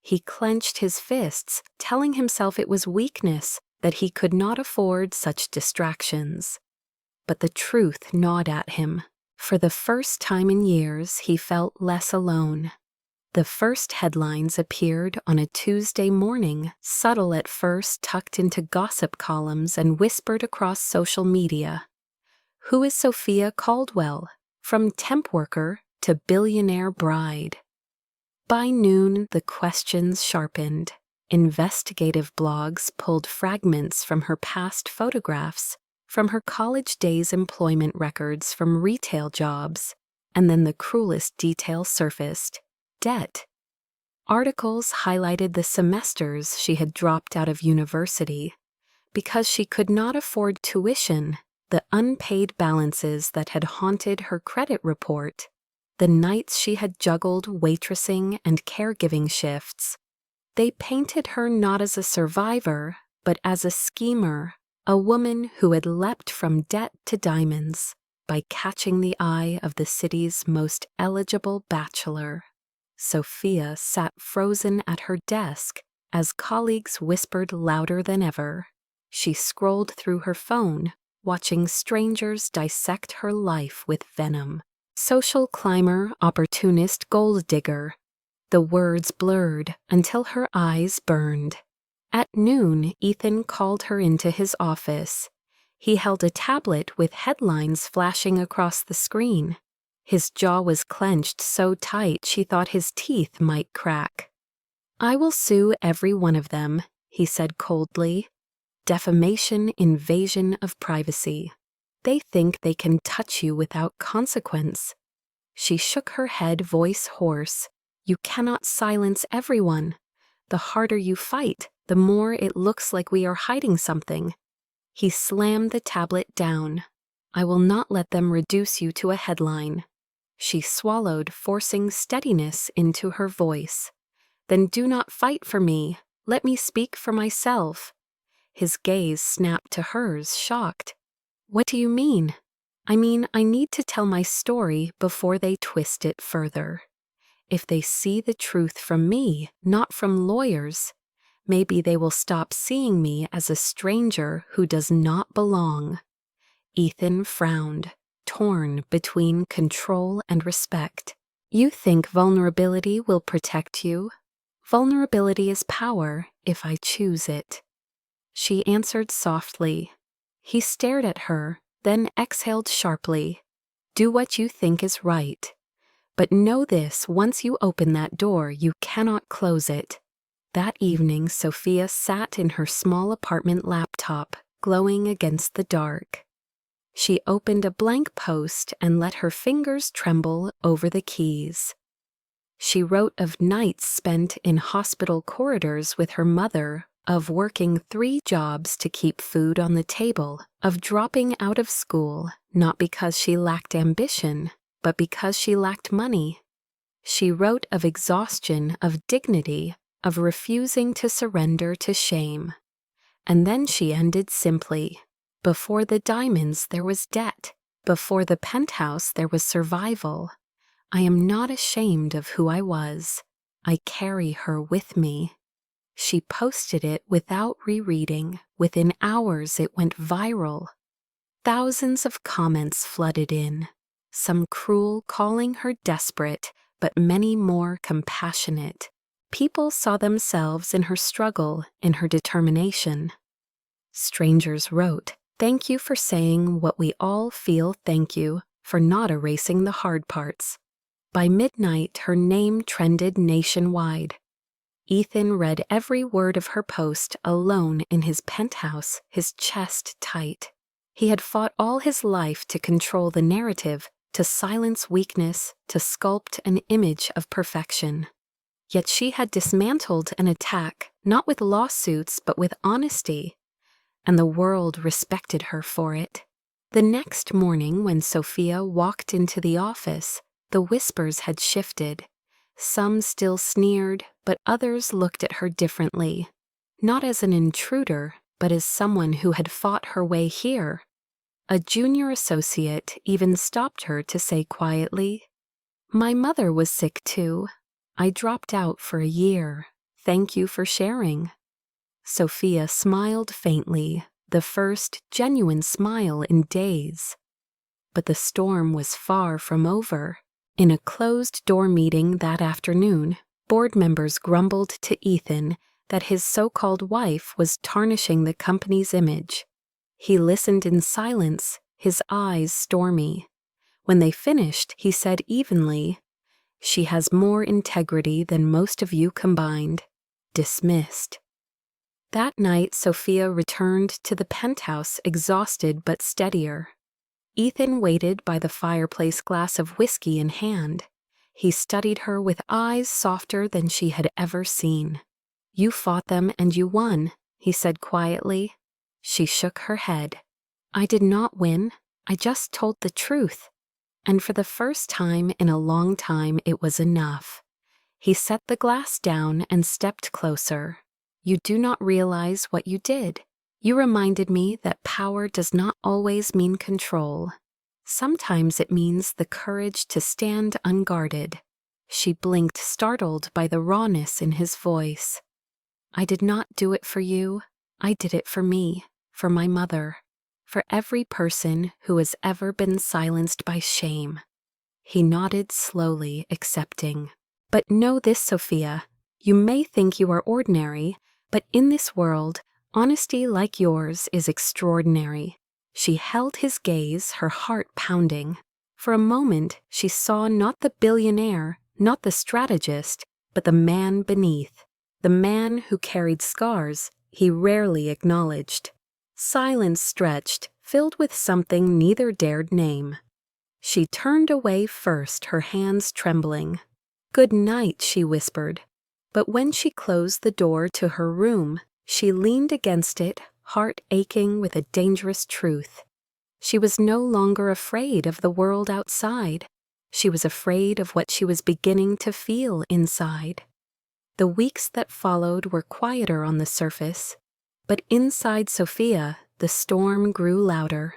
He clenched his fists, telling himself it was weakness, that he could not afford such distractions. But the truth gnawed at him. For the first time in years, he felt less alone. The first headlines appeared on a Tuesday morning, subtle at first, tucked into gossip columns and whispered across social media. "Who is Sophia Caldwell? From temp worker to billionaire bride." By noon, the questions sharpened. investigative blogs pulled fragments from her past photographs, from her college days' employment records from retail jobs, and then the cruelest detail surfaced: debt. Articles highlighted the semesters she had dropped out of university because she could not afford tuition, the unpaid balances that had haunted her credit report, the nights she had juggled waitressing and caregiving shifts. They painted her not as a survivor, but as a schemer, a woman who had leapt from debt to diamonds by catching the eye of the city's most eligible bachelor. Sophia sat frozen at her desk as colleagues whispered louder than ever. She scrolled through her phone, watching strangers dissect her life with venom. Social climber, opportunist, gold digger. The words blurred until her eyes burned. At noon, Ethan called her into his office. He held a tablet with headlines flashing across the screen. His jaw was clenched so tight she thought his teeth might crack. "I will sue every one of them," he said coldly. "Defamation, invasion of privacy. They think they can touch you without consequence." She shook her head, voice hoarse. "You cannot silence everyone. The harder you fight, the more it looks like we are hiding something." He slammed the tablet down. "I will not let them reduce you to a headline." She swallowed, forcing steadiness into her voice. "Then do not fight for me. Let me speak for myself." His gaze snapped to hers, shocked. "What do you mean?" "I mean, I need to tell my story before they twist it further. If they see the truth from me, not from lawyers, maybe they will stop seeing me as a stranger who does not belong." Ethan frowned, torn between control and respect. "You think vulnerability will protect you? Vulnerability is power if I choose it." She answered softly. He stared at her, then exhaled sharply. "Do what you think is right. But know this, once you open that door, you cannot close it." That evening, Sophia sat in her small apartment laptop, glowing against the dark. She opened a blank post and let her fingers tremble over the keys. She wrote of nights spent in hospital corridors with her mother, of working 3 jobs to keep food on the table, of dropping out of school, not because she lacked ambition, but because she lacked money. She wrote of exhaustion, of dignity, of refusing to surrender to shame. And then she ended simply. Before the diamonds there was debt. Before the penthouse there was survival. I am not ashamed of who I was. I carry her with me. She posted it without rereading. Within hours it went viral. Thousands of comments flooded in, some cruel, calling her desperate, but many more compassionate. People saw themselves in her struggle, in her determination. Strangers wrote, "Thank you for saying what we all feel, thank you for not erasing the hard parts." By midnight, her name trended nationwide. Ethan read every word of her post alone in his penthouse, his chest tight. He had fought all his life to control the narrative, to silence weakness, to sculpt an image of perfection. Yet she had dismantled an attack, not with lawsuits but with honesty, and the world respected her for it. The next morning, when Sophia walked into the office, the whispers had shifted. Some still sneered, but others looked at her differently, not as an intruder, but as someone who had fought her way here. A junior associate even stopped her to say quietly, "My mother was sick too. I dropped out for a year. Thank you for sharing." Sophia smiled faintly, the first genuine smile in days. But the storm was far from over. In a closed-door meeting that afternoon, board members grumbled to Ethan that his so-called wife was tarnishing the company's image. He listened in silence, his eyes stormy. When they finished, he said evenly, "She has more integrity than most of you combined." Dismissed. That night, Sophia returned to the penthouse exhausted but steadier. Ethan waited by the fireplace, glass of whiskey in hand. He studied her with eyes softer than she had ever seen. "You fought them and you won," he said quietly. She shook her head. "I did not win. I just told the truth." And for the first time in a long time, it was enough. He set the glass down and stepped closer. "You do not realize what you did. You reminded me that power does not always mean control. Sometimes it means the courage to stand unguarded." She blinked, startled by the rawness in his voice. "I did not do it for you. I did it for me, for my mother, for every person who has ever been silenced by shame." He nodded slowly, accepting. "But know this, Sophia. You may think you are ordinary, but in this world, honesty like yours is extraordinary." She held his gaze, her heart pounding. For a moment, she saw not the billionaire, not the strategist, but the man beneath, the man who carried scars he rarely acknowledged. Silence stretched, filled with something neither dared name. She turned away first, her hands trembling. "Good night," she whispered. But when she closed the door to her room, she leaned against it, heart aching with a dangerous truth. She was no longer afraid of the world outside. She was afraid of what she was beginning to feel inside. The weeks that followed were quieter on the surface, but inside Sophia, the storm grew louder.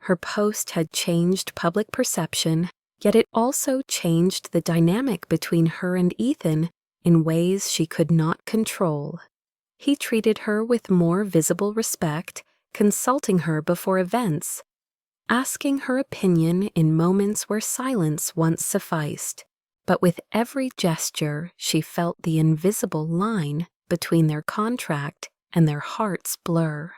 Her post had changed public perception, yet it also changed the dynamic between her and Ethan in ways she could not control. He treated her with more visible respect, consulting her before events, asking her opinion in moments where silence once sufficed. But with every gesture, she felt the invisible line between their contract and their hearts blur.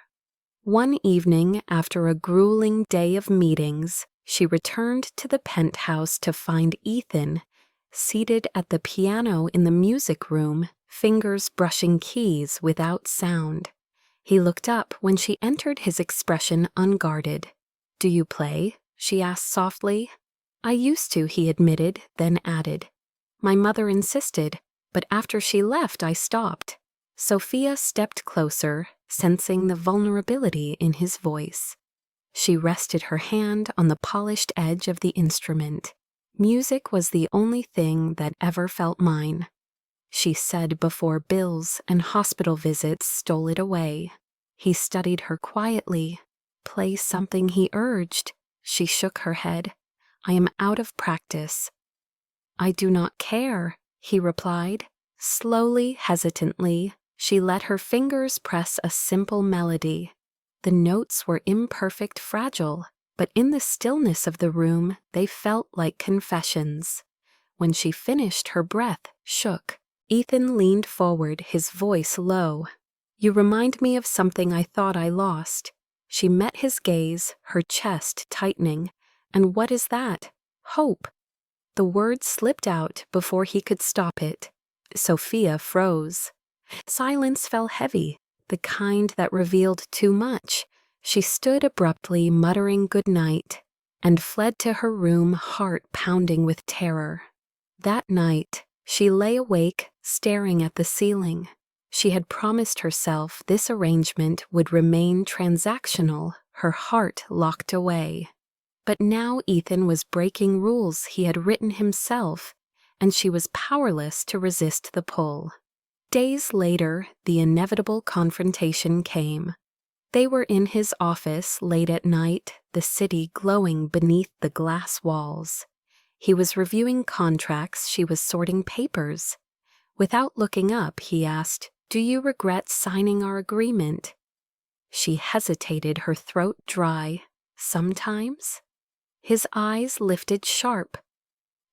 One evening, after a grueling day of meetings, she returned to the penthouse to find Ethan seated at the piano in the music room, fingers brushing keys without sound. He looked up when she entered, his expression unguarded. "Do you play?" she asked softly. "I used to," he admitted, then added. "My mother insisted, but after she left I stopped." Sophia stepped closer, sensing the vulnerability in his voice. She rested her hand on the polished edge of the instrument. "Music was the only thing that ever felt mine," she said before bills and hospital visits stole it away. He studied her quietly. "Play something," he urged. She shook her head. "I am out of practice." "I do not care," he replied. Slowly, hesitantly, she let her fingers press a simple melody. The notes were imperfect, fragile, but in the stillness of the room they felt like confessions. When she finished, her breath shook. Ethan leaned forward, his voice low. "You remind me of something I thought I lost." She met his gaze, her chest tightening. "And what is that?" "Hope." The word slipped out before he could stop it. Sophia froze. Silence fell heavy, the kind that revealed too much. She stood abruptly, muttering good night, and fled to her room, heart pounding with terror. That night, she lay awake, staring at the ceiling. She had promised herself this arrangement would remain transactional, her heart locked away. But now Ethan was breaking rules he had written himself, and she was powerless to resist the pull. Days later, the inevitable confrontation came. They were in his office late at night, the city glowing beneath the glass walls. He was reviewing contracts, she was sorting papers. Without looking up, he asked, "Do you regret signing our agreement?" She hesitated, her throat dry. "Sometimes?" His eyes lifted sharp.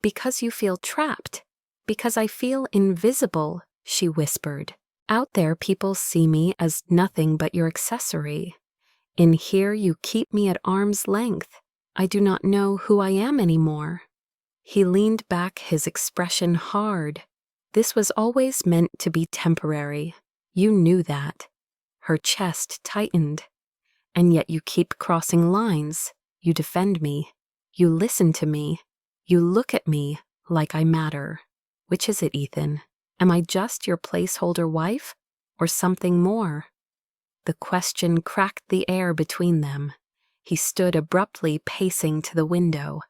"Because you feel trapped. Because I feel invisible," she whispered. "Out there people see me as nothing but your accessory. In here you keep me at arm's length. I do not know who I am anymore." He leaned back, his expression hard. "This was always meant to be temporary. You knew that." Her chest tightened. "And yet you keep crossing lines. You defend me. You listen to me. You look at me like I matter. Which is it, Ethan? Am I just your placeholder wife, or something more?" The question cracked the air between them. He stood abruptly pacing to the window.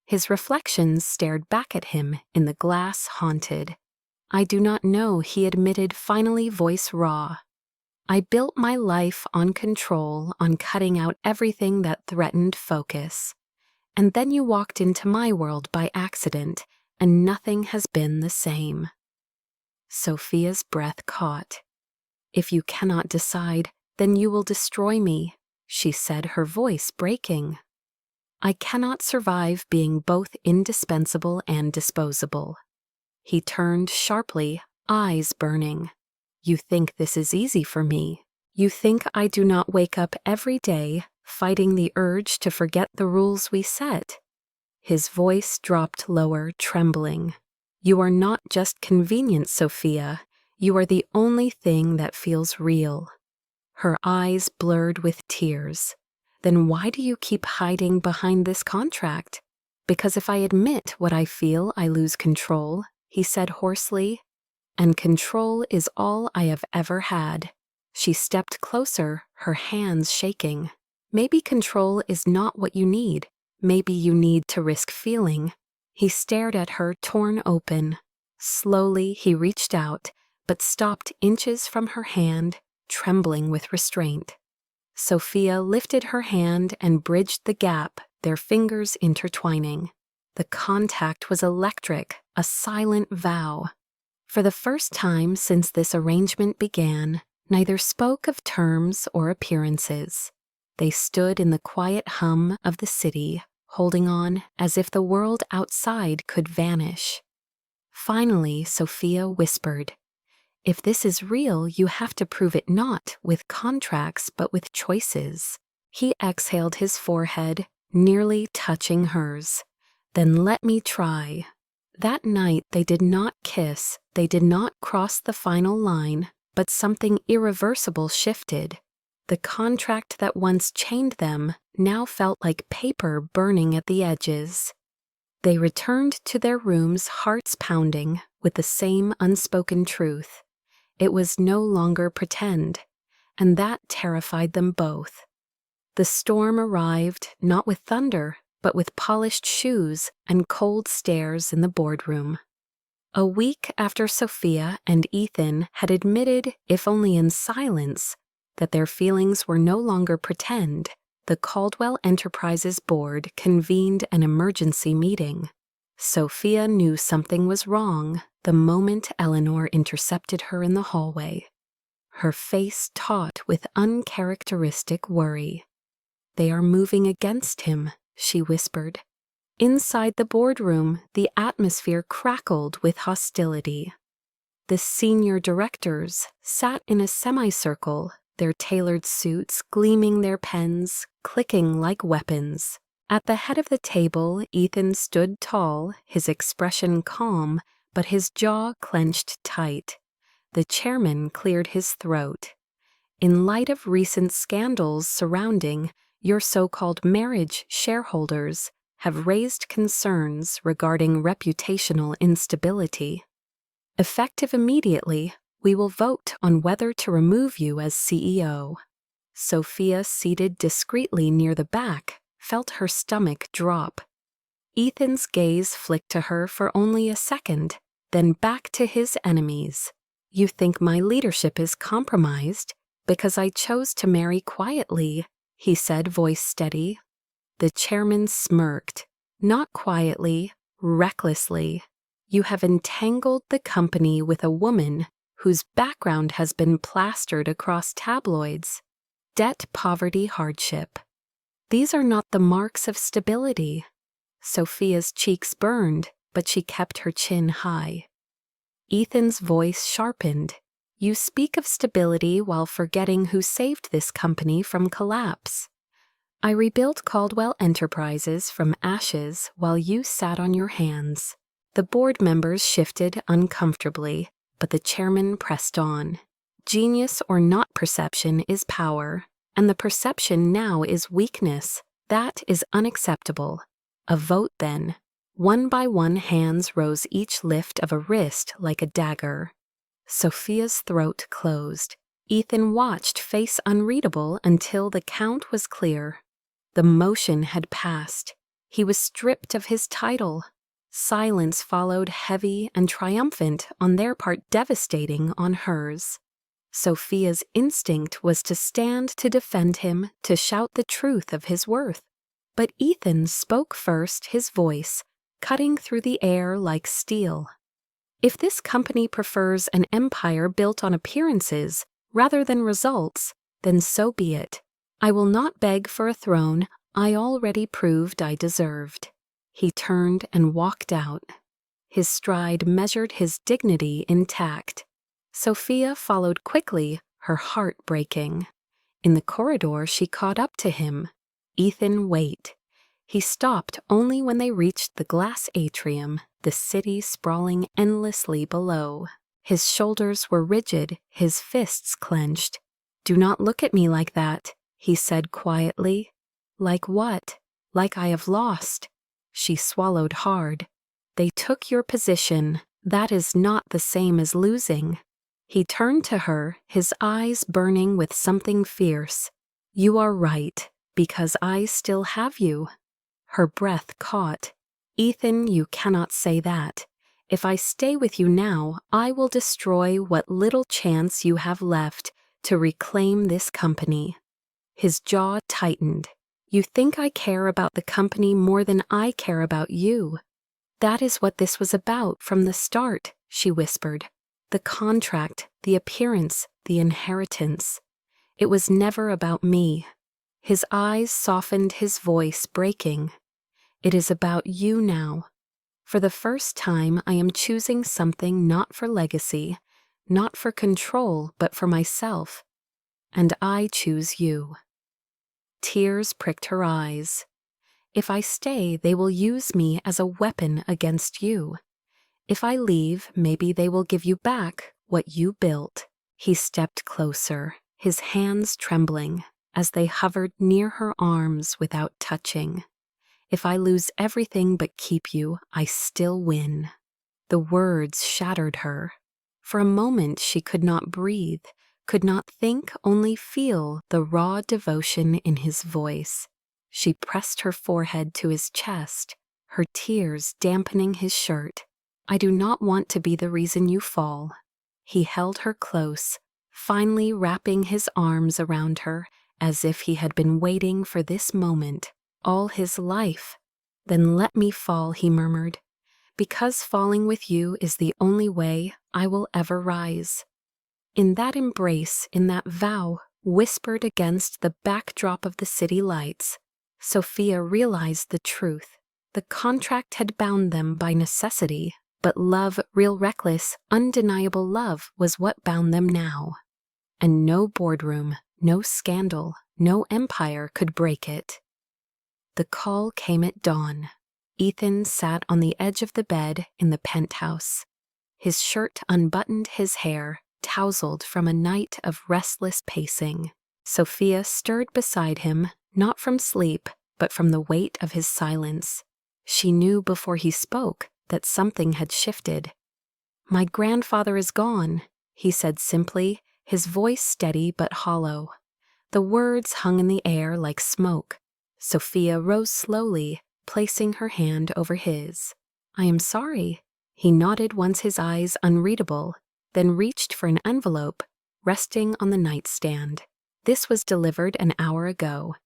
His reflections stared back at him in the glass haunted. "I do not know," he admitted, finally, voice raw. "I built my life on control, on cutting out everything that threatened focus. And then you walked into my world by accident, and nothing has been the same." Sophia's breath caught. "If you cannot decide, then you will destroy me," she said, her voice breaking. "I cannot survive being both indispensable and disposable." He turned sharply, eyes burning. "You think this is easy for me? You think I do not wake up every day fighting the urge to forget the rules we set?" His voice dropped lower, trembling. "You are not just convenient, Sophia. You are the only thing that feels real." Her eyes blurred with tears. "Then why do you keep hiding behind this contract?" "Because if I admit what I feel, I lose control," he said hoarsely. "And control is all I have ever had." She stepped closer, her hands shaking. "Maybe control is not what you need. Maybe you need to risk feeling." He stared at her, torn open. Slowly he reached out, but stopped inches from her hand, trembling with restraint. Sophia lifted her hand and bridged the gap, their fingers intertwining. The contact was electric, a silent vow. For the first time since this arrangement began, neither spoke of terms or appearances. They stood in the quiet hum of the city, holding on as if the world outside could vanish. Finally, Sophia whispered, "If this is real, you have to prove it not with contracts but with choices." He exhaled, his forehead nearly touching hers. "Then let me try." That night they did not kiss, they did not cross the final line, but something irreversible shifted. The contract that once chained them now felt like paper burning at the edges. They returned to their rooms, hearts pounding, with the same unspoken truth. It was no longer pretend, and that terrified them both. The storm arrived, not with thunder, but with polished shoes and cold stares in the boardroom. A week after Sophia and Ethan had admitted, if only in silence, that their feelings were no longer pretend, the Caldwell Enterprises board convened an emergency meeting. Sophia knew something was wrong the moment Eleanor intercepted her in the hallway. Her face taut with uncharacteristic worry. "They are moving against him," she whispered. Inside the boardroom, the atmosphere crackled with hostility. The senior directors sat in a semicircle, their tailored suits gleaming, their pens clicking like weapons. At the head of the table, Ethan stood tall, his expression calm, but his jaw clenched tight. The chairman cleared his throat. "In light of recent scandals surrounding your so-called marriage, shareholders have raised concerns regarding reputational instability. Effective immediately, we will vote on whether to remove you as CEO." Sophia, seated discreetly near the back, felt her stomach drop. Ethan's gaze flicked to her for only a second, then back to his enemies. "You think my leadership is compromised because I chose to marry quietly," he said, voice steady. The chairman smirked, not quietly, recklessly. "You have entangled the company with a woman whose background has been plastered across tabloids. Debt, poverty, hardship. These are not the marks of stability." Sophia's cheeks burned, but she kept her chin high. Ethan's voice sharpened. "You speak of stability while forgetting who saved this company from collapse. I rebuilt Caldwell Enterprises from ashes while you sat on your hands." The board members shifted uncomfortably, but the chairman pressed on. Genius or not perception is power, and the perception now is weakness. That is unacceptable. A vote then. One by one hands rose, each lift of a wrist like a dagger. Sophia's throat closed. Ethan watched, face unreadable, until the count was clear. The motion had passed. He was stripped of his title. Silence followed, heavy and triumphant on their part, devastating on hers. Sophia's instinct was to stand, to defend him, to shout the truth of his worth. But Ethan spoke first, his voice cutting through the air like steel. If this company prefers an empire built on appearances rather than results, then so be it. I will not beg for a throne I already proved I deserved. He turned and walked out. His stride measured, his dignity intact. Sophia followed quickly, her heart breaking. In the corridor, she caught up to him. Ethan, wait. He stopped only when they reached the glass atrium, the city sprawling endlessly below. His shoulders were rigid, his fists clenched. Do not look at me like that, he said quietly. Like what? Like I have lost. She swallowed hard. They took your position. That is not the same as losing. He turned to her, his eyes burning with something fierce. You are right, because I still have you. Her breath caught. Ethan, you cannot say that. If I stay with you now, I will destroy what little chance you have left to reclaim this company. His jaw tightened. You think I care about the company more than I care about you. That is what this was about from the start, she whispered. The contract, the appearance, the inheritance. It was never about me. His eyes softened, his voice breaking. It is about you now. For the first time, I am choosing something not for legacy, not for control, but for myself. And I choose you. Tears pricked her eyes. If I stay, they will use me as a weapon against you. If I leave, maybe they will give you back what you built. He stepped closer, his hands trembling, as they hovered near her arms without touching. If I lose everything but keep you, I still win. The words shattered her. For a moment she could not breathe, could not think, only feel the raw devotion in his voice. She pressed her forehead to his chest, her tears dampening his shirt. I do not want to be the reason you fall. He held her close, finally wrapping his arms around her, as if he had been waiting for this moment all his life. Then let me fall, he murmured, because falling with you is the only way I will ever rise. In that embrace, in that vow, whispered against the backdrop of the city lights, Sophia realized the truth. The contract had bound them by necessity, but love, real, reckless, undeniable love, was what bound them now. And no boardroom, no scandal, no empire could break it. The call came at dawn. Ethan sat on the edge of the bed in the penthouse. His shirt unbuttoned, his hair tousled from a night of restless pacing. Sophia stirred beside him, not from sleep, but from the weight of his silence. She knew before he spoke that something had shifted. My grandfather is gone, he said simply, his voice steady but hollow. The words hung in the air like smoke. Sophia rose slowly, placing her hand over his. I am sorry. He nodded once, his eyes unreadable, then reached for an envelope, resting on the nightstand. This was delivered an hour ago.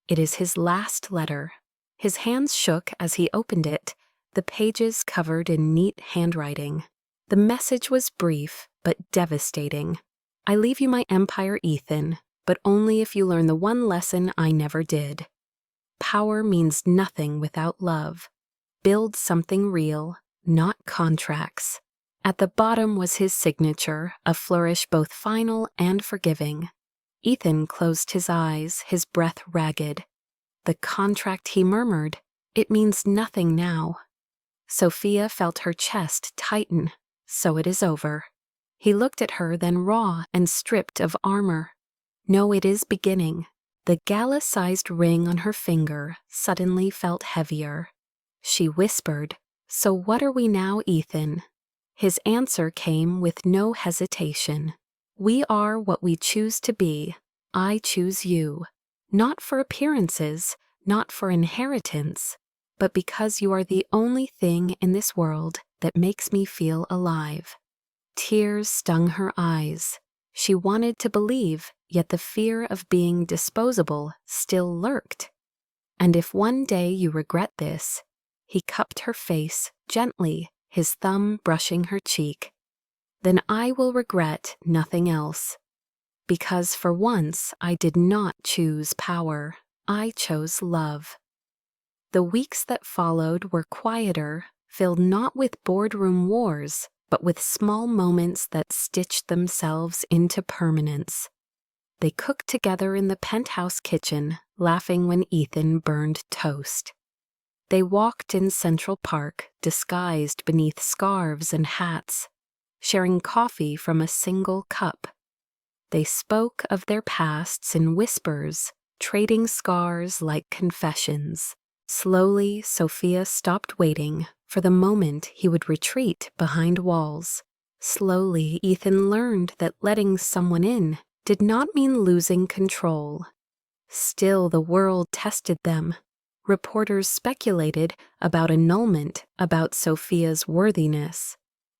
It is his last letter. His hands shook as he opened it, the pages covered in neat handwriting. The message was brief, but devastating. I leave you my empire, Ethan, but only if you learn the one lesson I never did. Power means nothing without love. Build something real, not contracts. At the bottom was his signature, a flourish both final and forgiving. Ethan closed his eyes, his breath ragged. The contract, he murmured. It means nothing now. Sophia felt her chest tighten. So it is over. He looked at her then raw and stripped of armor. No, it is beginning. The gala-sized ring on her finger suddenly felt heavier. She whispered, "So what are we now, Ethan?" His answer came with no hesitation. "We are what we choose to be. I choose you. Not for appearances, not for inheritance, but because you are the only thing in this world that makes me feel alive." Tears stung her eyes. She wanted to believe, yet the fear of being disposable still lurked. "And if one day you regret this," he cupped her face gently, his thumb brushing her cheek, "then I will regret nothing else. Because for once I did not choose power, I chose love." The weeks that followed were quieter, filled not with boardroom wars, but with small moments that stitched themselves into permanence. They cooked together in the penthouse kitchen, laughing when Ethan burned toast. They walked in Central Park, disguised beneath scarves and hats, sharing coffee from a single cup. They spoke of their pasts in whispers, trading scars like confessions. Slowly, Sophia stopped waiting for the moment he would retreat behind walls. Slowly, Ethan learned that letting someone in did not mean losing control. Still, the world tested them. Reporters speculated about annulment, about Sophia's worthiness.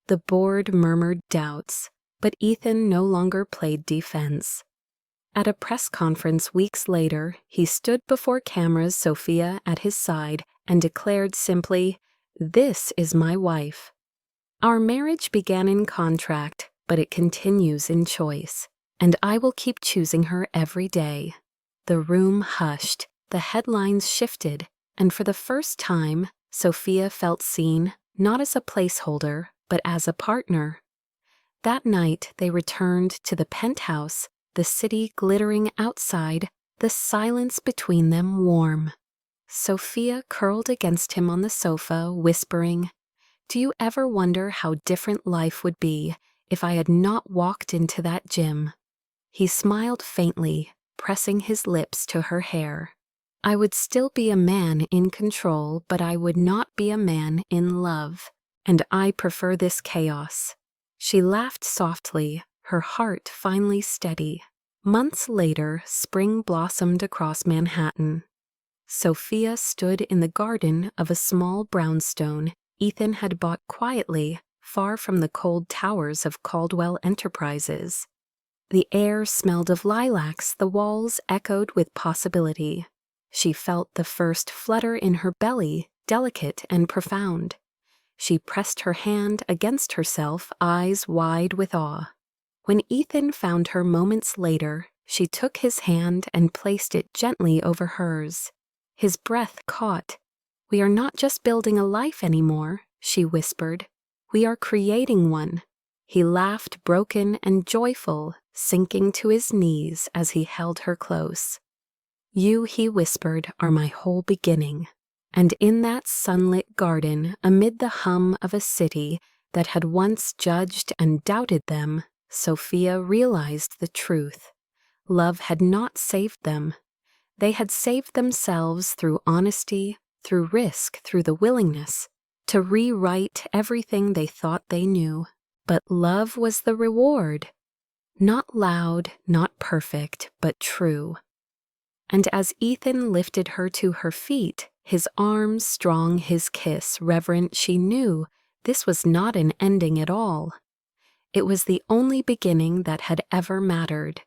The board murmured doubts, but Ethan no longer played defense. At a press conference weeks later, he stood before cameras, Sophia at his side, and declared simply, "This is my wife. Our marriage began in contract, but it continues in choice, and I will keep choosing her every day." The room hushed, the headlines shifted, and for the first time, Sophia felt seen, not as a placeholder, but as a partner. That night, they returned to the penthouse, the city glittering outside, the silence between them warm. Sophia curled against him on the sofa, whispering, "Do you ever wonder how different life would be if I had not walked into that gym?" He smiled faintly, pressing his lips to her hair. "I would still be a man in control, but I would not be a man in love, and I prefer this chaos." She laughed softly, her heart finally steady. Months later, spring blossomed across Manhattan. Sophia stood in the garden of a small brownstone Ethan had bought quietly, far from the cold towers of Caldwell Enterprises. The air smelled of lilacs, the walls echoed with possibility. She felt the first flutter in her belly, delicate and profound. She pressed her hand against herself, eyes wide with awe. When Ethan found her moments later, she took his hand and placed it gently over hers. His breath caught. "We are not just building a life anymore," she whispered. "We are creating one." He laughed, broken and joyful, sinking to his knees as he held her close. "You," he whispered, "are my whole beginning." And in that sunlit garden, amid the hum of a city that had once judged and doubted them, Sophia realized the truth. Love had not saved them. They had saved themselves through honesty, through risk, through the willingness to rewrite everything they thought they knew. But love was the reward. Not loud, not perfect, but true. And as Ethan lifted her to her feet, his arms strong, his kiss reverent, she knew this was not an ending at all. It was the only beginning that had ever mattered.